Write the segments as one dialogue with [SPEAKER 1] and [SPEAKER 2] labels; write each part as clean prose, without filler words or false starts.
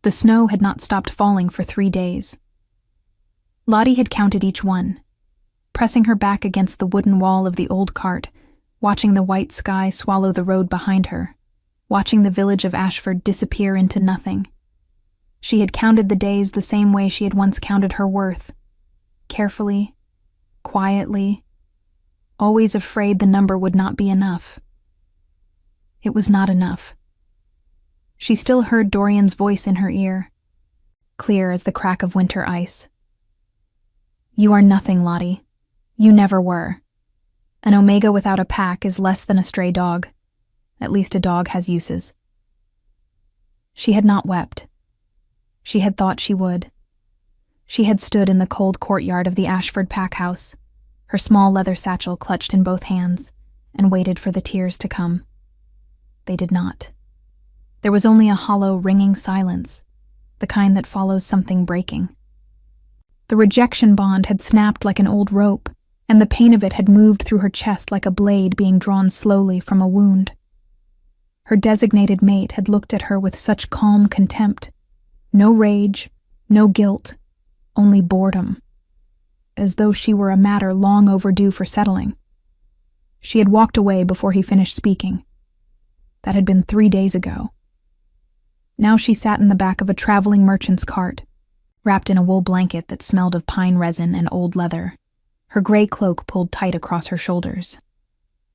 [SPEAKER 1] The snow had not stopped falling for 3 days. Lottie had counted each one, pressing her back against the wooden wall of the old cart, watching the white sky swallow the road behind her, watching the village of Ashford disappear into nothing. She had counted the days the same way she had once counted her worth, carefully, quietly, always afraid the number would not be enough. It was not enough. She still heard Dorian's voice in her ear, clear as the crack of winter ice. "You are nothing, Lottie. You never were. An Omega without a pack is less than a stray dog. At least a dog has uses." She had not wept. She had thought she would. She had stood in the cold courtyard of the Ashford pack house, her small leather satchel clutched in both hands, and waited for the tears to come. They did not. There was only a hollow, ringing silence, the kind that follows something breaking. The rejection bond had snapped like an old rope, and the pain of it had moved through her chest like a blade being drawn slowly from a wound. Her designated mate had looked at her with such calm contempt. No rage, no guilt, only boredom, as though she were a matter long overdue for settling. She had walked away before he finished speaking. That had been 3 days ago. Now she sat in the back of a traveling merchant's cart, wrapped in a wool blanket that smelled of pine resin and old leather, her gray cloak pulled tight across her shoulders.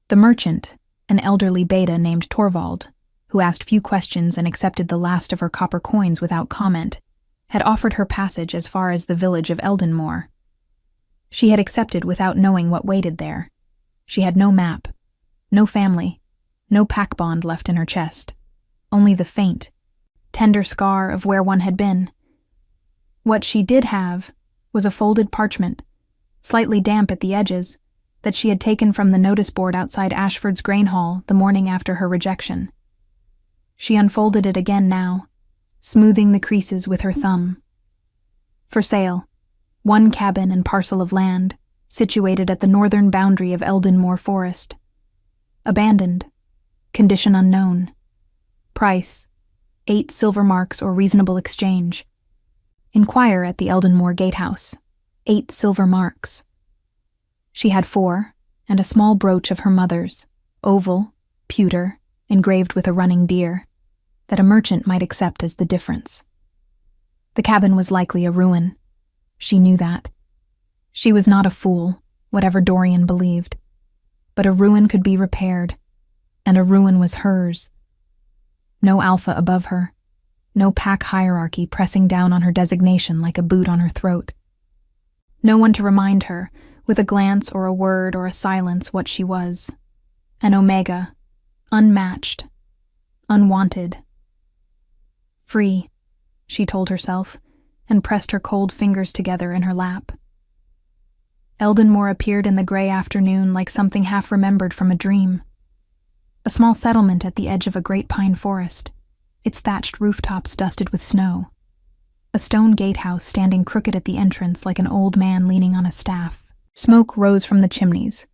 [SPEAKER 1] The merchant, an elderly beta named Torvald, who asked few questions and accepted the last of her copper coins without comment, had offered her passage as far as the village of Eldenmoor. She had accepted without knowing what waited there. She had no map, no family, no pack bond left in her chest, only the faint, tender scar of where one had been. What she did have was a folded parchment, slightly damp at the edges, that she had taken from the notice board outside Ashford's grain hall the morning after her rejection. She unfolded it again now, smoothing the creases with her thumb. For sale, 1 cabin and parcel of land, situated at the northern boundary of Eldenmoor Forest. Abandoned. Condition unknown. Price, 8 silver marks or reasonable exchange. Inquire at the Eldenmoor gatehouse. 8 silver marks. She had 4, and a small brooch of her mother's, oval, pewter, engraved with a running deer, that a merchant might accept as the difference. The cabin was likely a ruin. She knew that. She was not a fool, whatever Dorian believed. But a ruin could be repaired, and a ruin was hers. No Alpha above her, no pack hierarchy pressing down on her designation like a boot on her throat. No one to remind her, with a glance or a word or a silence, what she was. An Omega, unmatched, unwanted. Free, she told herself, and pressed her cold fingers together in her lap. Eldenmoor appeared in the gray afternoon like something half remembered from a dream. A small settlement at the edge of a great pine forest, its thatched rooftops dusted with snow. A stone gatehouse standing crooked at the entrance like an old man leaning on a staff. Smoke rose from the chimneys.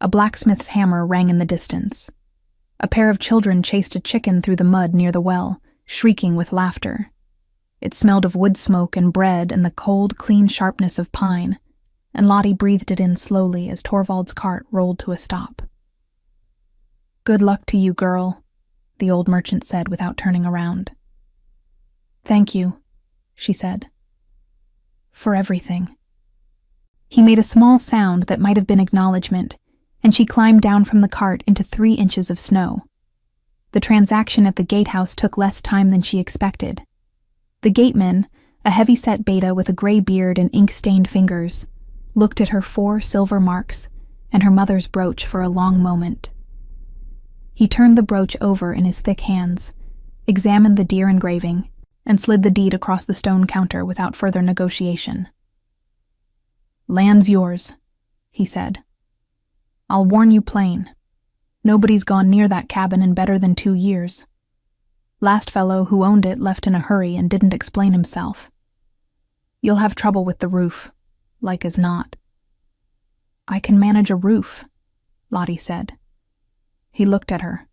[SPEAKER 1] A blacksmith's hammer rang in the distance. A pair of children chased a chicken through the mud near the well, shrieking with laughter. It smelled of wood smoke and bread and the cold, clean sharpness of pine, and Lottie breathed it in slowly as Torvald's cart rolled to a stop. "Good luck to you, girl," the old merchant said without turning around. "Thank you," she said. "For everything." He made a small sound that might have been acknowledgement, and she climbed down from the cart into 3 inches of snow. The transaction at the gatehouse took less time than she expected. The gateman, a heavy-set beta with a gray beard and ink-stained fingers, looked at her 4 silver marks and her mother's brooch for a long moment. He turned the brooch over in his thick hands, examined the deer engraving, and slid the deed across the stone counter without further negotiation. "Land's yours," he said. "I'll warn you plain. Nobody's gone near that cabin in better than 2 years. Last fellow who owned it left in a hurry and didn't explain himself. You'll have trouble with the roof, like as not." "I can manage a roof," Lottie said. He looked at her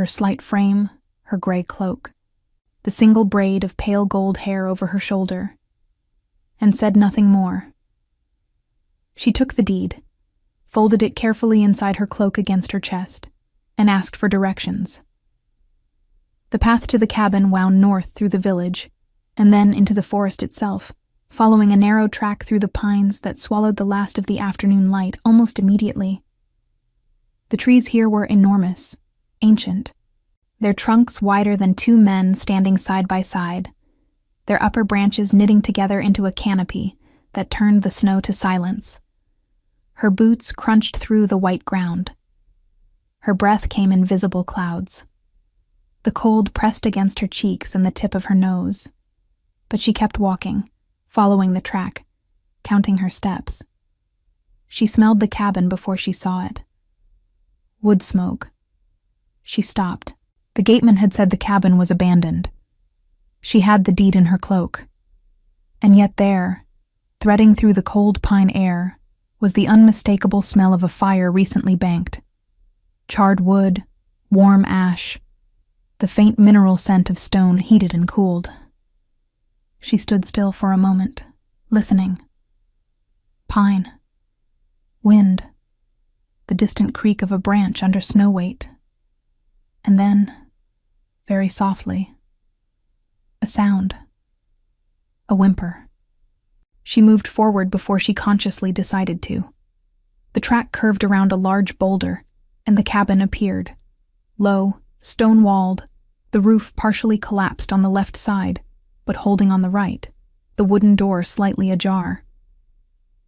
[SPEAKER 1] slight frame, her gray cloak. the single braid of pale gold hair over her shoulder, and said nothing more. She took the deed, folded it carefully inside her cloak against her chest, and asked for directions. The path to the cabin wound north through the village, and then into the forest itself, following a narrow track through the pines that swallowed the last of the afternoon light almost immediately. The trees here were enormous, ancient, their trunks wider than two men standing side by side, their upper branches knitting together into a canopy that turned the snow to silence. Her boots crunched through the white ground. Her breath came in visible clouds. The cold pressed against her cheeks and the tip of her nose. But she kept walking, following the track, counting her steps. She smelled the cabin before she saw it. Wood smoke. She stopped. The gateman had said the cabin was abandoned. She had the deed in her cloak. And yet there, threading through the cold pine air, was the unmistakable smell of a fire recently banked. Charred wood, warm ash, the faint mineral scent of stone heated and cooled. She stood still for a moment, listening. Pine. Wind. The distant creak of a branch under snow weight. And then, very softly, a sound. A whimper. She moved forward before she consciously decided to. The track curved around a large boulder, and the cabin appeared. Low, stone-walled, the roof partially collapsed on the left side, but holding on the right, the wooden door slightly ajar.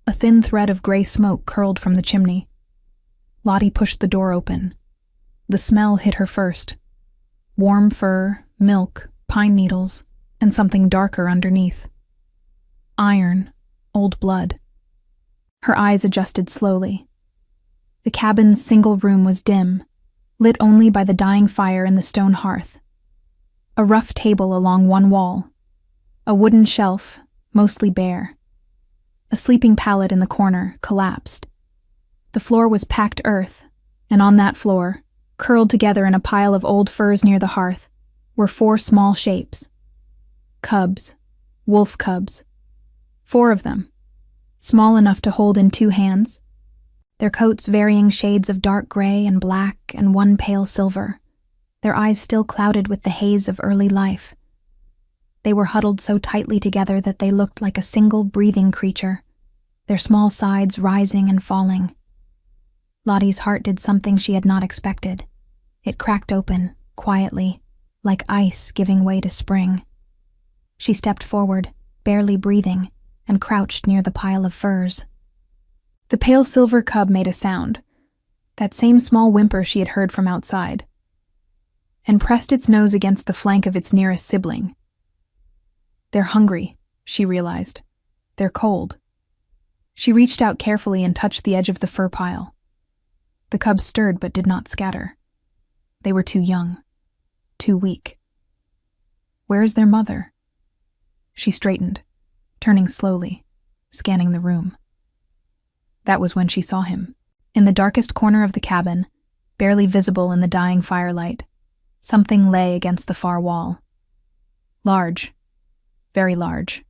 [SPEAKER 1] A thin thread of gray smoke curled from the chimney. Lottie pushed the door open. The smell hit her first. Warm fur, milk, pine needles, and something darker underneath. Iron, old blood. Her eyes adjusted slowly. The cabin's single room was dim, lit only by the dying fire in the stone hearth. A rough table along one wall. A wooden shelf, mostly bare. A sleeping pallet in the corner, collapsed. The floor was packed earth, and on that floor, curled together in a pile of old furs near the hearth, were 4 small shapes. Cubs. Wolf cubs. 4 of them. Small enough to hold in 2 hands. Their coats varying shades of dark gray and black and one pale silver. Their eyes still clouded with the haze of early life. They were huddled so tightly together that they looked like a single breathing creature, their small sides rising and falling. Lottie's heart did something she had not expected. It cracked open, quietly, like ice giving way to spring. She stepped forward, barely breathing, and crouched near the pile of furs. The pale silver cub made a sound, that same small whimper she had heard from outside, and pressed its nose against the flank of its nearest sibling. They're hungry, she realized. They're cold. She reached out carefully and touched the edge of the fur pile. The cubs stirred but did not scatter. They were too young, too weak. Where is their mother? She straightened, turning slowly, scanning the room. That was when she saw him. In the darkest corner of the cabin, barely visible in the dying firelight, something lay against the far wall. Large, very large.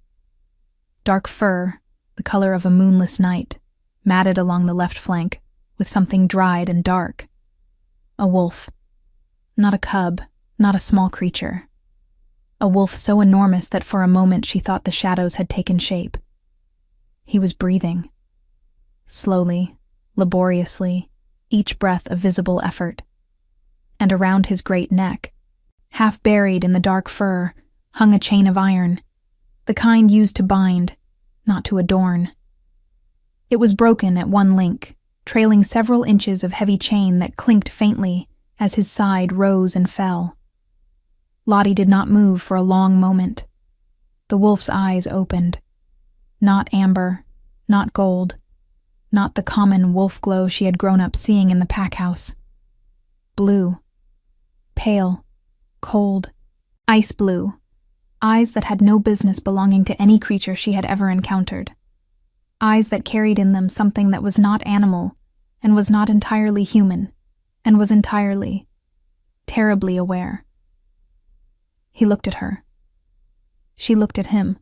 [SPEAKER 1] Dark fur, the color of a moonless night, matted along the left flank, with something dried and dark. A wolf. Not a cub, not a small creature. A wolf so enormous that for a moment she thought the shadows had taken shape. He was breathing. Slowly, laboriously, each breath a visible effort. And around his great neck, half buried in the dark fur, hung a chain of iron, the kind used to bind, not to adorn. It was broken at one link, trailing several inches of heavy chain that clinked faintly as his side rose and fell. Lottie did not move for a long moment. The wolf's eyes opened. Not amber, not gold, not the common wolf glow she had grown up seeing in the pack house. Blue. Pale. Cold. Ice blue. Eyes that had no business belonging to any creature she had ever encountered. Eyes that carried in them something that was not animal, and was not entirely human, and was entirely, terribly aware. He looked at her. She looked at him.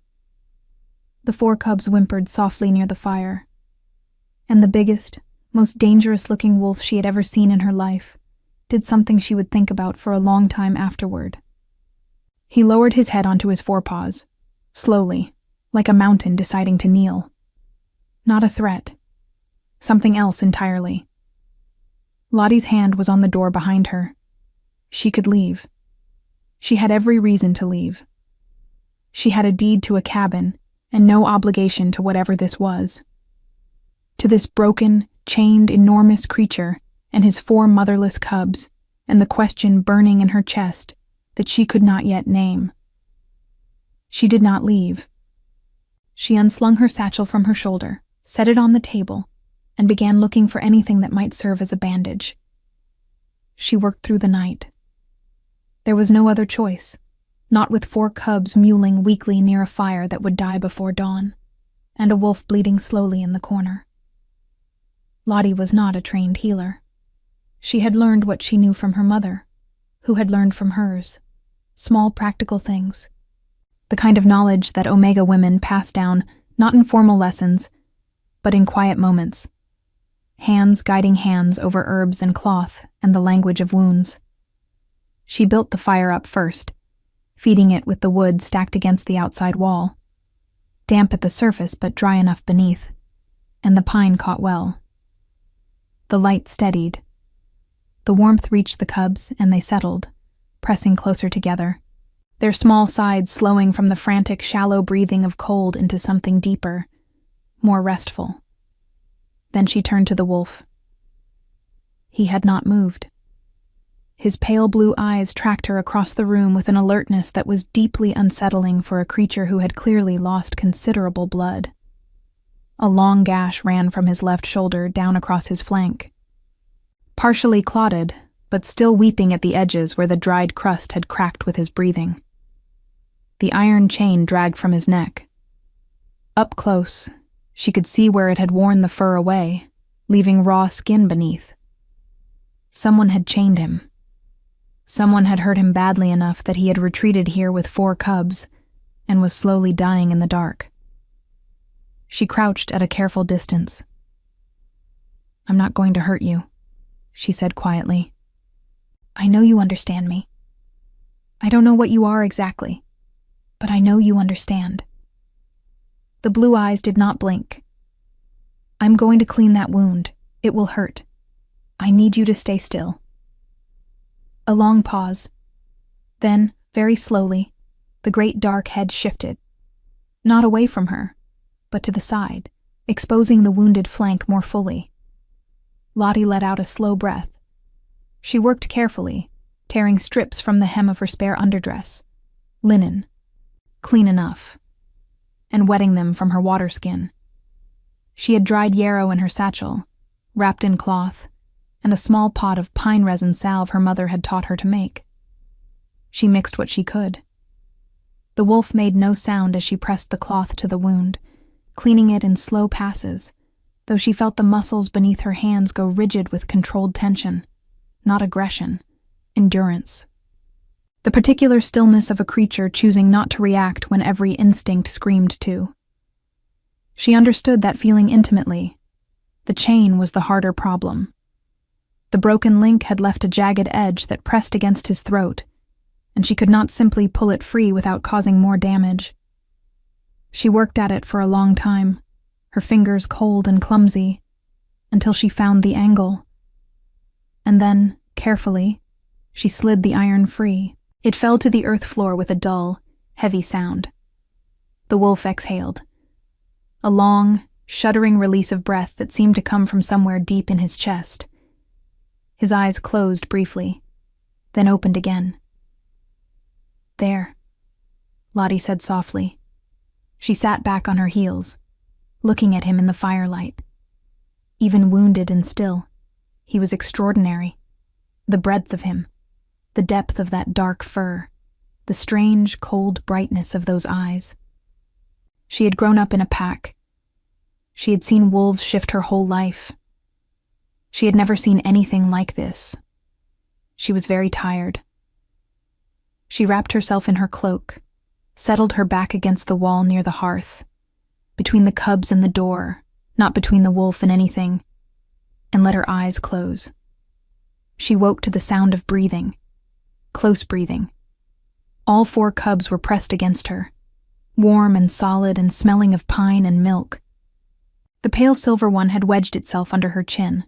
[SPEAKER 1] The 4 cubs whimpered softly near the fire, and the biggest, most dangerous-looking wolf she had ever seen in her life did something she would think about for a long time afterward. He lowered his head onto his forepaws, slowly, like a mountain deciding to kneel. Not a threat. Something else entirely. Lottie's hand was on the door behind her. She could leave. She had every reason to leave. She had a deed to a cabin and no obligation to whatever this was. To this broken, chained, enormous creature and his 4 motherless cubs, and the question burning in her chest that she could not yet name. She did not leave. She unslung her satchel from her shoulder, set it on the table, and began looking for anything that might serve as a bandage. She worked through the night. There was no other choice, not with 4 cubs mewling weakly near a fire that would die before dawn, and a wolf bleeding slowly in the corner. Lottie was not a trained healer. She had learned what she knew from her mother, who had learned from hers, small practical things, the kind of knowledge that Omega women pass down not in formal lessons, but in quiet moments, hands guiding hands over herbs and cloth and the language of wounds. She built the fire up first, feeding it with the wood stacked against the outside wall, damp at the surface but dry enough beneath, and the pine caught well. The light steadied. The warmth reached the cubs, and they settled, pressing closer together, their small sides slowing from the frantic, shallow breathing of cold into something deeper, more restful. Then she turned to the wolf. He had not moved. His pale blue eyes tracked her across the room with an alertness that was deeply unsettling for a creature who had clearly lost considerable blood. A long gash ran from his left shoulder down across his flank. Partially clotted, but still weeping at the edges where the dried crust had cracked with his breathing. The iron chain dragged from his neck. Up close, she could see where it had worn the fur away, leaving raw skin beneath. Someone had chained him. Someone had hurt him badly enough that he had retreated here with 4 cubs and was slowly dying in the dark. She crouched at a careful distance. "I'm not going to hurt you," she said quietly. "I know you understand me. I don't know what you are exactly, but I know you understand." The blue eyes did not blink. "I'm going to clean that wound. It will hurt. I need you to stay still." A long pause. Then, very slowly, the great dark head shifted. Not away from her, but to the side, exposing the wounded flank more fully. Lottie let out a slow breath. She worked carefully, tearing strips from the hem of her spare underdress, linen, clean enough, and wetting them from her water skin. She had dried yarrow in her satchel, wrapped in cloth, and a small pot of pine resin salve her mother had taught her to make. She mixed what she could. The wolf made no sound as she pressed the cloth to the wound, cleaning it in slow passes, though she felt the muscles beneath her hands go rigid with controlled tension, not aggression, endurance. The particular stillness of a creature choosing not to react when every instinct screamed to. She understood that feeling intimately. The chain was the harder problem. The broken link had left a jagged edge that pressed against his throat, and she could not simply pull it free without causing more damage. She worked at it for a long time, her fingers cold and clumsy, until she found the angle. And then, carefully, she slid the iron free. It fell to the earth floor with a dull, heavy sound. The wolf exhaled. A long, shuddering release of breath that seemed to come from somewhere deep in his chest. His eyes closed briefly, then opened again. "There," Lottie said softly. She sat back on her heels, looking at him in the firelight. Even wounded and still, he was extraordinary. The breadth of him, the depth of that dark fur, the strange, cold brightness of those eyes. She had grown up in a pack. She had seen wolves shift her whole life. She had never seen anything like this. She was very tired. She wrapped herself in her cloak, settled her back against the wall near the hearth, between the cubs and the door, not between the wolf and anything, and let her eyes close. She woke to the sound of breathing, close breathing. All 4 cubs were pressed against her, warm and solid and smelling of pine and milk. The pale silver one had wedged itself under her chin.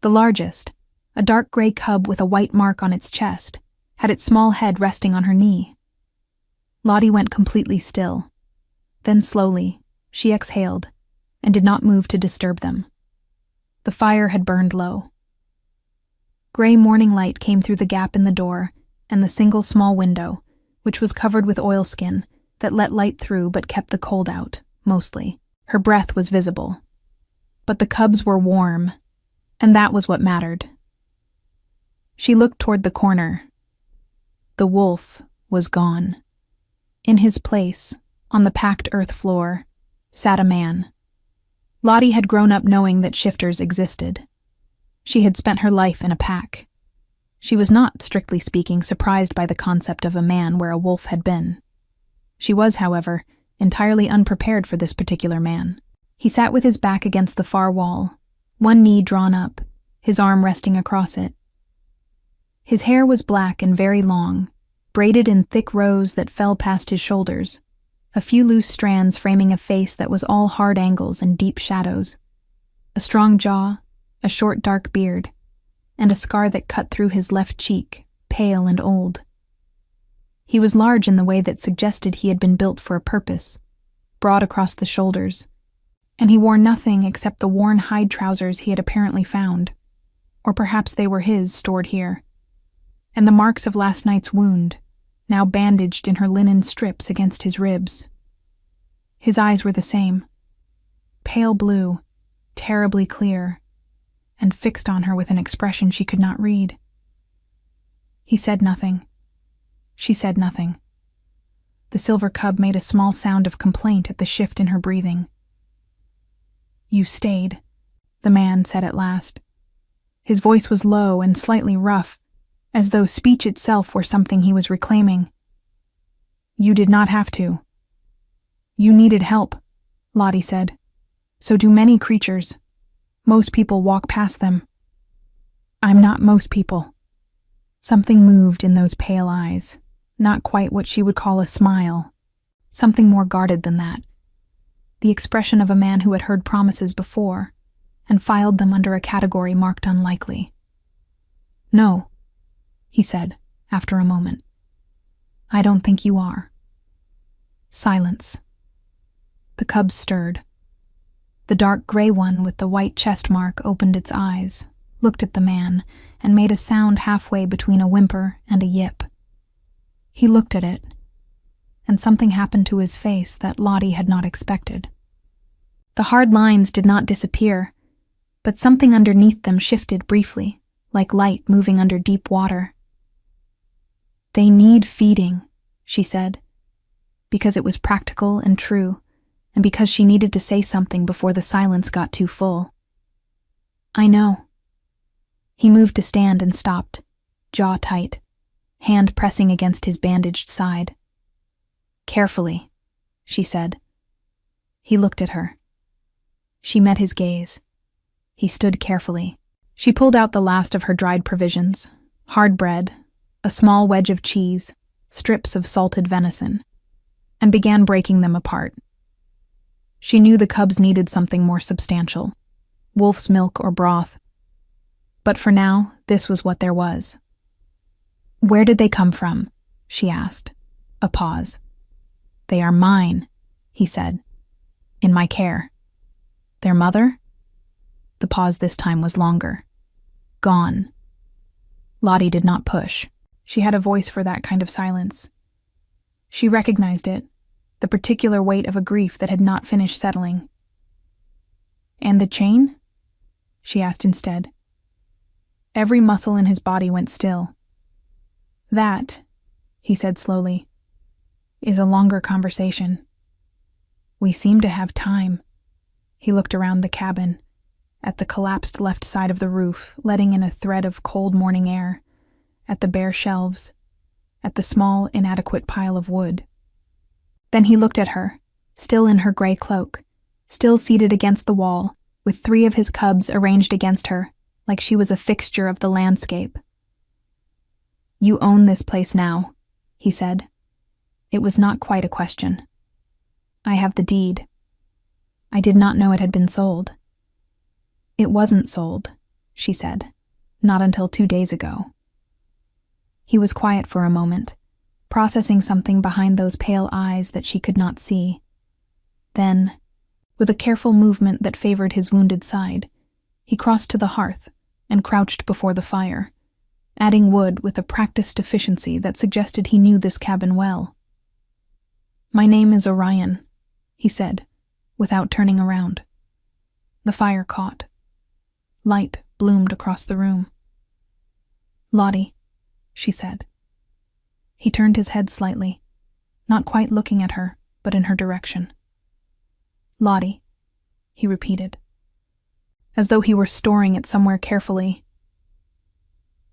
[SPEAKER 1] The largest, a dark gray cub with a white mark on its chest, had its small head resting on her knee. Lottie went completely still. Then slowly, she exhaled and did not move to disturb them. The fire had burned low. Gray morning light came through the gap in the door and the single small window, which was covered with oilskin that let light through but kept the cold out, mostly. Her breath was visible. But the cubs were warm, and that was what mattered. She looked toward the corner. The wolf was gone. In his place, on the packed earth floor, sat a man. Lottie had grown up knowing that shifters existed. She had spent her life in a pack. She was not, strictly speaking, surprised by the concept of a man where a wolf had been. She was, however, entirely unprepared for this particular man. He sat with his back against the far wall, one knee drawn up, his arm resting across it. His hair was black and very long, braided in thick rows that fell past his shoulders, a few loose strands framing a face that was all hard angles and deep shadows, a strong jaw, a short dark beard, and a scar that cut through his left cheek, pale and old. He was large in the way that suggested he had been built for a purpose, broad across the shoulders, and he wore nothing except the worn hide trousers he had apparently found, or perhaps they were his stored here, and the marks of last night's wound, now bandaged in her linen strips against his ribs. His eyes were the same, pale blue, terribly clear, and fixed on her with an expression she could not read. He said nothing. She said nothing. The silver cub made a small sound of complaint at the shift in her breathing. "You stayed," the man said at last. His voice was low and slightly rough, as though speech itself were something he was reclaiming. "You did not have to." "You needed help," Lottie said. "So do many creatures. Most people walk past them." "I'm not most people." Something moved in those pale eyes, not quite what she would call a smile, something more guarded than that. The expression of a man who had heard promises before and filed them under a category marked unlikely. "No," he said, after a moment. "I don't think you are." Silence. The cubs stirred. The dark gray one with the white chest mark opened its eyes, looked at the man, and made a sound halfway between a whimper and a yip. He looked at it, and something happened to his face that Lottie had not expected. The hard lines did not disappear, but something underneath them shifted briefly, like light moving under deep water. "They need feeding," she said, because it was practical and true, and because she needed to say something before the silence got too full. "I know." He moved to stand and stopped, jaw tight, hand pressing against his bandaged side. "Carefully," she said. He looked at her. She met his gaze. He stood carefully. She pulled out the last of her dried provisions, hard bread, a small wedge of cheese, strips of salted venison, and began breaking them apart. She knew the cubs needed something more substantial, wolf's milk or broth. But for now, this was what there was. "Where did they come from?" she asked. A pause. "They are mine," he said. "In my care." "Their mother?" The pause this time was longer. "Gone." Lottie did not push. She had a voice for that kind of silence. She recognized it, the particular weight of a grief that had not finished settling. "And the chain?" she asked instead. Every muscle in his body went still. "That," he said slowly, "is a longer conversation. We seem to have time." He looked around the cabin, at the collapsed left side of the roof, letting in a thread of cold morning air, at the bare shelves, at the small, inadequate pile of wood. Then he looked at her, still in her gray cloak, still seated against the wall, with 3 of his cubs arranged against her, like she was a fixture of the landscape. "You own this place now," he said. It was not quite a question. "I have the deed. I did not know it had been sold." "It wasn't sold," she said. "Not until 2 days ago." He was quiet for a moment, processing something behind those pale eyes that she could not see. Then, with a careful movement that favored his wounded side, he crossed to the hearth and crouched before the fire, adding wood with a practiced efficiency that suggested he knew this cabin well. "My name is Orion," he said, without turning around. The fire caught. Light bloomed across the room. "Lottie," she said. He turned his head slightly, not quite looking at her, but in her direction. "Lottie," he repeated, as though he were storing it somewhere carefully.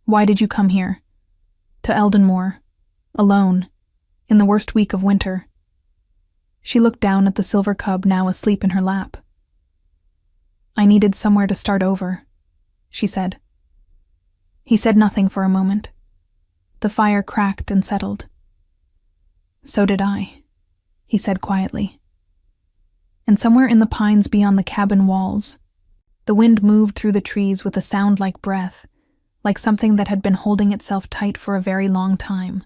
[SPEAKER 1] "Why did you come here? To Eldenmoor, alone, in the worst week of winter?" She looked down at the silver cub now asleep in her lap. "I needed somewhere to start over," she said. He said nothing for a moment. The fire cracked and settled. "So did I," he said quietly. And somewhere in the pines beyond the cabin walls, the wind moved through the trees with a sound like breath, like something that had been holding itself tight for a very long time,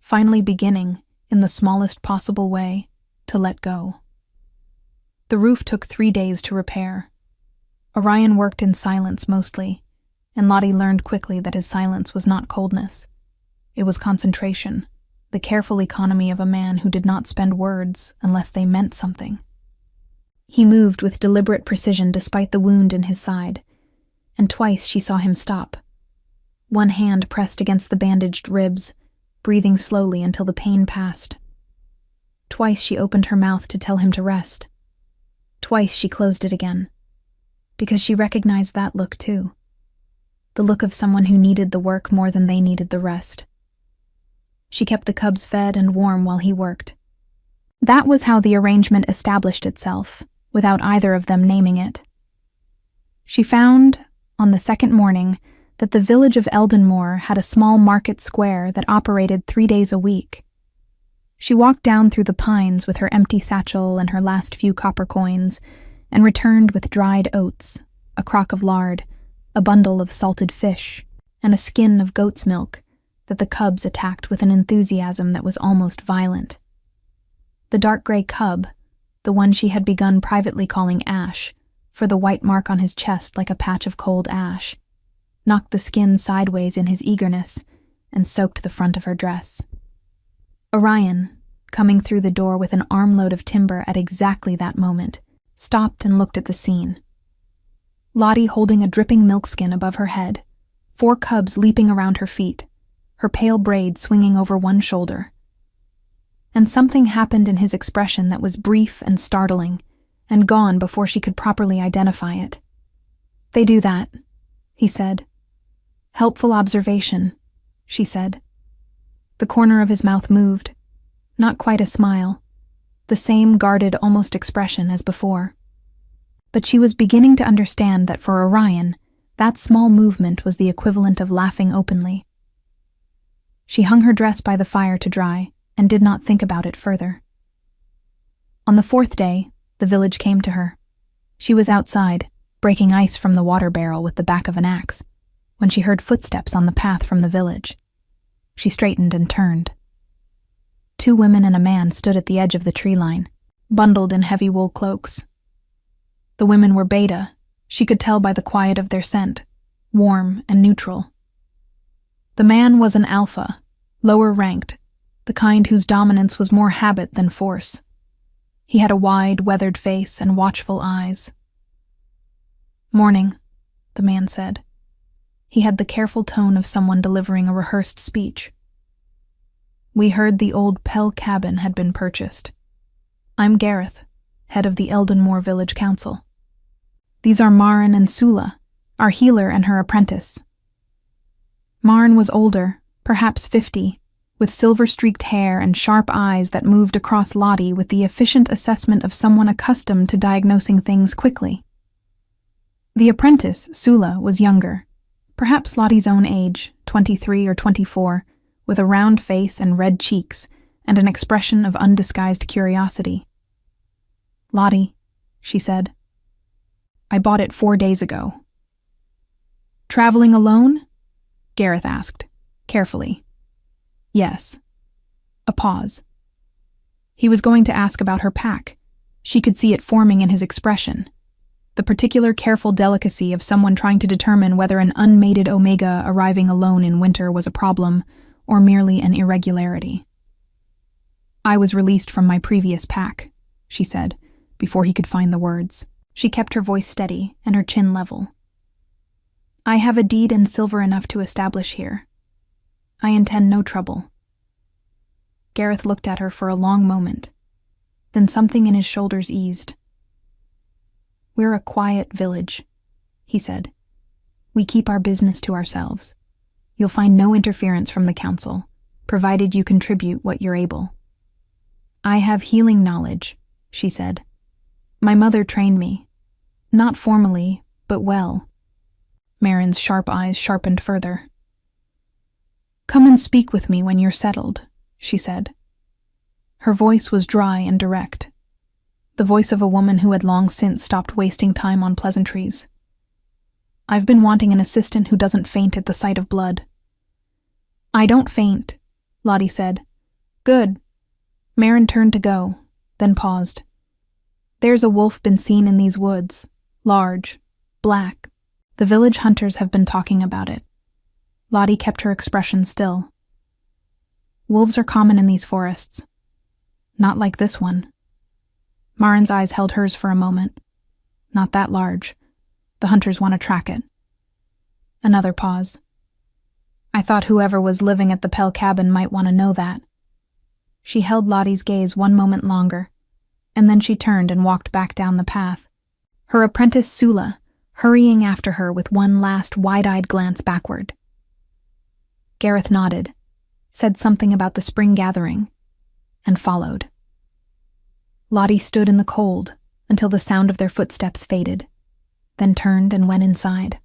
[SPEAKER 1] finally beginning, in the smallest possible way, to let go. The roof took 3 days to repair. Orion worked in silence mostly, and Lottie learned quickly that his silence was not coldness. It was concentration, the careful economy of a man who did not spend words unless they meant something. He moved with deliberate precision despite the wound in his side, and twice she saw him stop. One hand pressed against the bandaged ribs, breathing slowly until the pain passed. Twice she opened her mouth to tell him to rest. Twice she closed it again, because she recognized that look too. The look of someone who needed the work more than they needed the rest. She kept the cubs fed and warm while he worked. That was how the arrangement established itself, without either of them naming it. She found, on the second morning, that the village of Eldenmoor had a small market square that operated 3 days a week. She walked down through the pines with her empty satchel and her last few copper coins, and returned with dried oats, a crock of lard, a bundle of salted fish, and a skin of goat's milk that the cubs attacked with an enthusiasm that was almost violent. The dark gray cub, the one she had begun privately calling Ash, for the white mark on his chest like a patch of cold ash, knocked the skin sideways in his eagerness and soaked the front of her dress. Orion, coming through the door with an armload of timber at exactly that moment, stopped and looked at the scene. Lottie holding a dripping milkskin above her head, 4 cubs leaping around her feet, her pale braid swinging over one shoulder. And something happened in his expression that was brief and startling, and gone before she could properly identify it. "They do that," he said. "Helpful observation," she said. The corner of his mouth moved. Not quite a smile. The same guarded, almost expression as before. But she was beginning to understand that for Orion, that small movement was the equivalent of laughing openly. She hung her dress by the fire to dry and did not think about it further. On the 4th day, the village came to her. She was outside, breaking ice from the water barrel with the back of an axe, when she heard footsteps on the path from the village. She straightened and turned. 2 women and a man stood at the edge of the tree line, bundled in heavy wool cloaks. The women were beta, she could tell by the quiet of their scent, warm and neutral. The man was an alpha, lower ranked, the kind whose dominance was more habit than force. He had a wide, weathered face and watchful eyes. "Morning," the man said. He had the careful tone of someone delivering a rehearsed speech. "We heard the old Pell cabin had been purchased. I'm Gareth, head of the Eldenmoor Village Council. These are Marin and Sula, our healer and her apprentice." Marin was older, perhaps 50, with silver-streaked hair and sharp eyes that moved across Lottie with the efficient assessment of someone accustomed to diagnosing things quickly. The apprentice, Sula, was younger, perhaps Lottie's own age, 23 or 24, with a round face and red cheeks and an expression of undisguised curiosity. "Lottie," she said. "I bought it 4 days ago." "Traveling alone?" Gareth asked, carefully. "Yes." A pause. He was going to ask about her pack. She could see it forming in his expression. The particular careful delicacy of someone trying to determine whether an unmated Omega arriving alone in winter was a problem or merely an irregularity. "I was released from my previous pack," she said, before he could find the words. She kept her voice steady and her chin level. "I have a deed and silver enough to establish here. I intend no trouble." Gareth looked at her for a long moment. Then something in his shoulders eased. "We're a quiet village," he said. "We keep our business to ourselves. You'll find no interference from the council, provided you contribute what you're able." "I have healing knowledge," she said. "My mother trained me. Not formally, but well." Marin's sharp eyes sharpened further. "Come and speak with me when you're settled," she said. Her voice was dry and direct, the voice of a woman who had long since stopped wasting time on pleasantries. "I've been wanting an assistant who doesn't faint at the sight of blood." "I don't faint," Lottie said. "Good." Marin turned to go, then paused. "There's a wolf been seen in these woods, large, black. The village hunters have been talking about it." Lottie kept her expression still. "Wolves are common in these forests. Not like this one." Marin's eyes held hers for a moment. "Not that large. The hunters want to track it." Another pause. "I thought whoever was living at the Pell cabin might want to know that." She held Lottie's gaze one moment longer, and then she turned and walked back down the path, her apprentice Sula hurrying after her with one last wide-eyed glance backward. Gareth nodded, said something about the spring gathering, and followed. Lottie stood in the cold until the sound of their footsteps faded, then turned and went inside.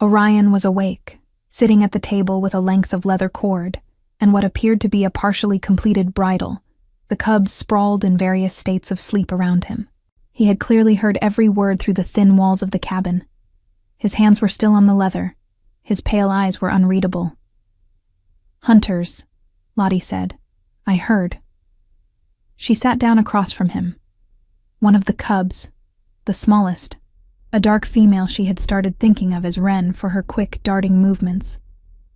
[SPEAKER 1] Orion was awake, sitting at the table with a length of leather cord and what appeared to be a partially completed bridle. The cubs sprawled in various states of sleep around him. He had clearly heard every word through the thin walls of the cabin. His hands were still on the leather. His pale eyes were unreadable. "Hunters," Lottie said. "I heard." She sat down across from him. One of the cubs, the smallest, a dark female she had started thinking of as Wren for her quick, darting movements,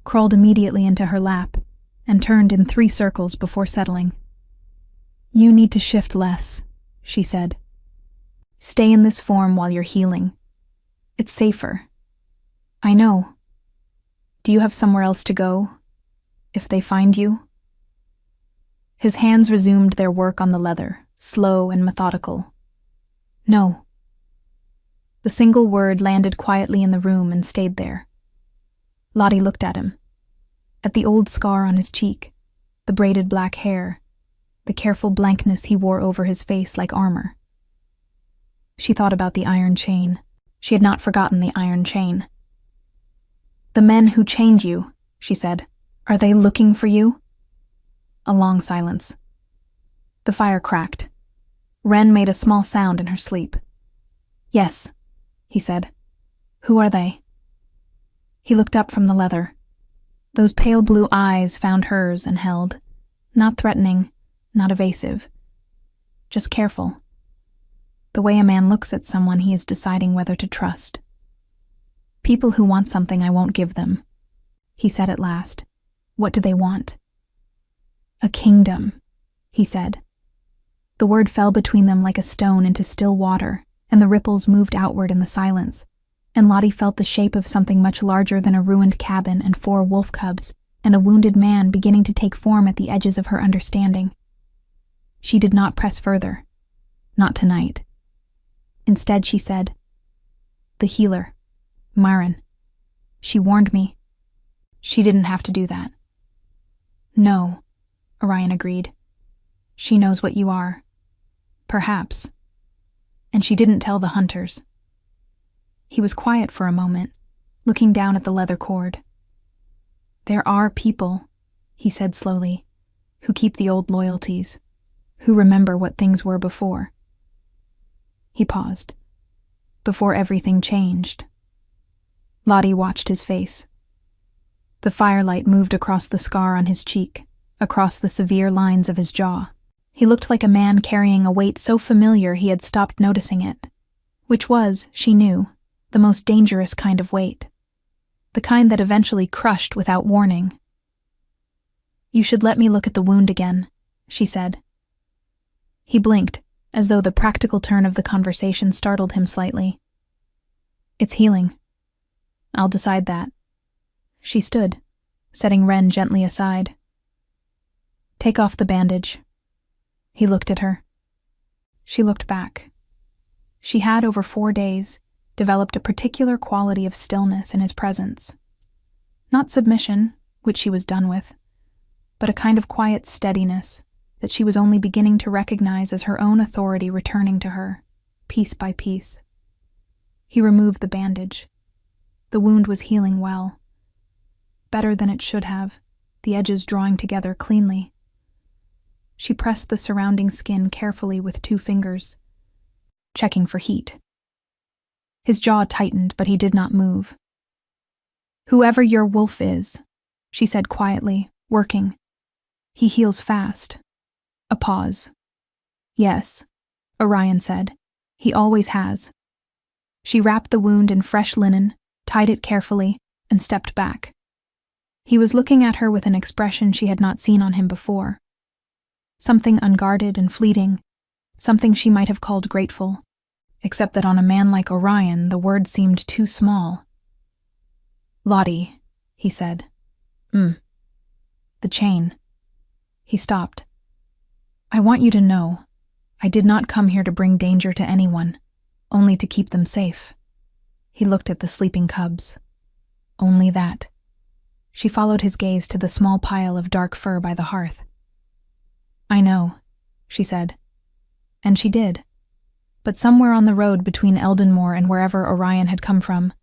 [SPEAKER 1] crawled immediately into her lap and turned in 3 circles before settling. "You need to shift less," she said. "Stay in this form while you're healing. It's safer." "I know. Do you have somewhere else to go, if they find you?" His hands resumed their work on the leather, slow and methodical. "No." The single word landed quietly in the room and stayed there. Lottie looked at him, at the old scar on his cheek, the braided black hair, the careful blankness he wore over his face like armor. She thought about the iron chain. She had not forgotten the iron chain. "The men who chained you," she said, "are they looking for you?" A long silence. The fire cracked. Wren made a small sound in her sleep. "Yes," he said. "Who are they?" He looked up from the leather. Those pale blue eyes found hers and held, not threatening, not evasive, just careful. The way a man looks at someone he is deciding whether to trust. "People who want something I won't give them," he said at last. "What do they want?" "A kingdom," he said. The word fell between them like a stone into still water, and the ripples moved outward in the silence, and Lottie felt the shape of something much larger than a ruined cabin and 4 wolf cubs and a wounded man beginning to take form at the edges of her understanding. She did not press further. Not tonight. Instead, she said, "The healer, Marin. She warned me. She didn't have to do that." No, Orion agreed. She knows what you are. Perhaps. And she didn't tell the hunters. He was quiet for a moment, looking down at the leather cord. There are people, he said slowly, who keep the old loyalties, who remember what things were before. He paused. Before everything changed. Lottie watched his face. The firelight moved across the scar on his cheek, across the severe lines of his jaw. He looked like a man carrying a weight so familiar he had stopped noticing it, which was, she knew, the most dangerous kind of weight, the kind that eventually crushed without warning. You should let me look at the wound again, she said. He blinked, as though the practical turn of the conversation startled him slightly. It's healing. I'll decide that. She stood, setting Ren gently aside. Take off the bandage. He looked at her. She looked back. She had, over 4 days, developed a particular quality of stillness in his presence. Not submission, which she was done with, but a kind of quiet steadiness that she was only beginning to recognize as her own authority returning to her, piece by piece. He removed the bandage. The wound was healing well. Better than it should have, the edges drawing together cleanly. She pressed the surrounding skin carefully with 2 fingers, checking for heat. His jaw tightened, but he did not move. Whoever your wolf is, she said quietly, working. He heals fast. A pause. Yes, Orion said. He always has. She wrapped the wound in fresh linen, tied it carefully, and stepped back. He was looking at her with an expression she had not seen on him before. Something unguarded and fleeting, something she might have called grateful, except that on a man like Orion the word seemed too small. Lottie, he said. The chain. He stopped. I want you to know, I did not come here to bring danger to anyone, only to keep them safe. He looked at the sleeping cubs. Only that. She followed his gaze to the small pile of dark fur by the hearth. I know, she said. And she did. But somewhere on the road between Eldenmore and wherever Orion had come from,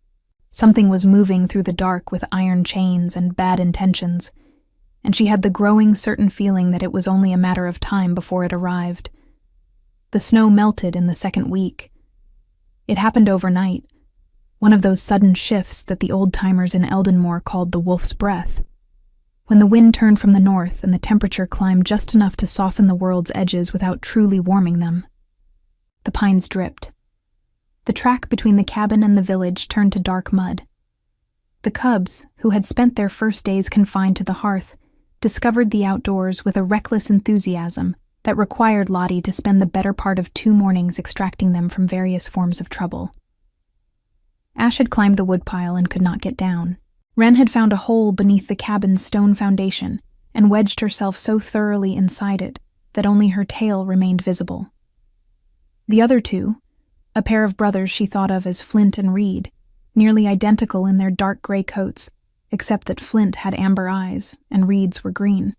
[SPEAKER 1] something was moving through the dark with iron chains and bad intentions, and she had the growing certain feeling that it was only a matter of time before it arrived. The snow melted in the 2nd week. It happened overnight, one of those sudden shifts that the old-timers in Eldenmore called the wolf's breath, when the wind turned from the north and the temperature climbed just enough to soften the world's edges without truly warming them. The pines dripped. The track between the cabin and the village turned to dark mud. The cubs, who had spent their first days confined to the hearth, discovered the outdoors with a reckless enthusiasm that required Lottie to spend the better part of 2 mornings extracting them from various forms of trouble. Ash had climbed the woodpile and could not get down. Ren had found a hole beneath the cabin's stone foundation and wedged herself so thoroughly inside it that only her tail remained visible. The other 2, a pair of brothers she thought of as Flint and Reed, nearly identical in their dark gray coats, except that Flint had amber eyes and Reed's were green,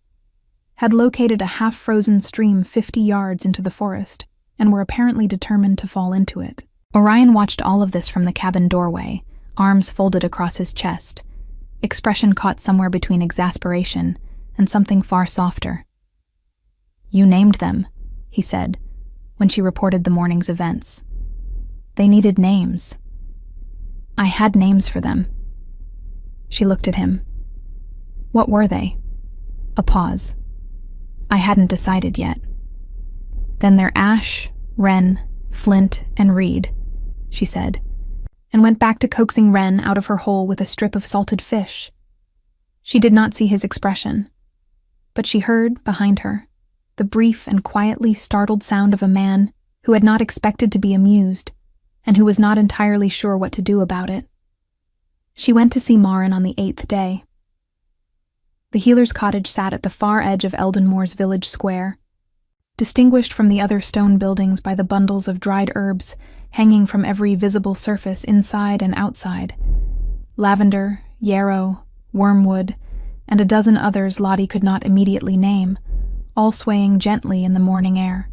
[SPEAKER 1] had located a half-frozen stream 50 yards into the forest and were apparently determined to fall into it. Orion watched all of this from the cabin doorway, arms folded across his chest, expression caught somewhere between exasperation and something far softer. You named them, he said, when she reported the morning's events. They needed names. I had names for them. She looked at him. What were they? A pause. I hadn't decided yet. Then they're Ash, Ren, Flint, and Reed, she said, and went back to coaxing Ren out of her hole with a strip of salted fish. She did not see his expression, but she heard, behind her, the brief and quietly startled sound of a man who had not expected to be amused and who was not entirely sure what to do about it. She went to see Marin on the 8th day. The healer's cottage sat at the far edge of Eldenmore's village square, distinguished from the other stone buildings by the bundles of dried herbs hanging from every visible surface inside and outside: lavender, yarrow, wormwood, and a dozen others Lottie could not immediately name, all swaying gently in the morning air.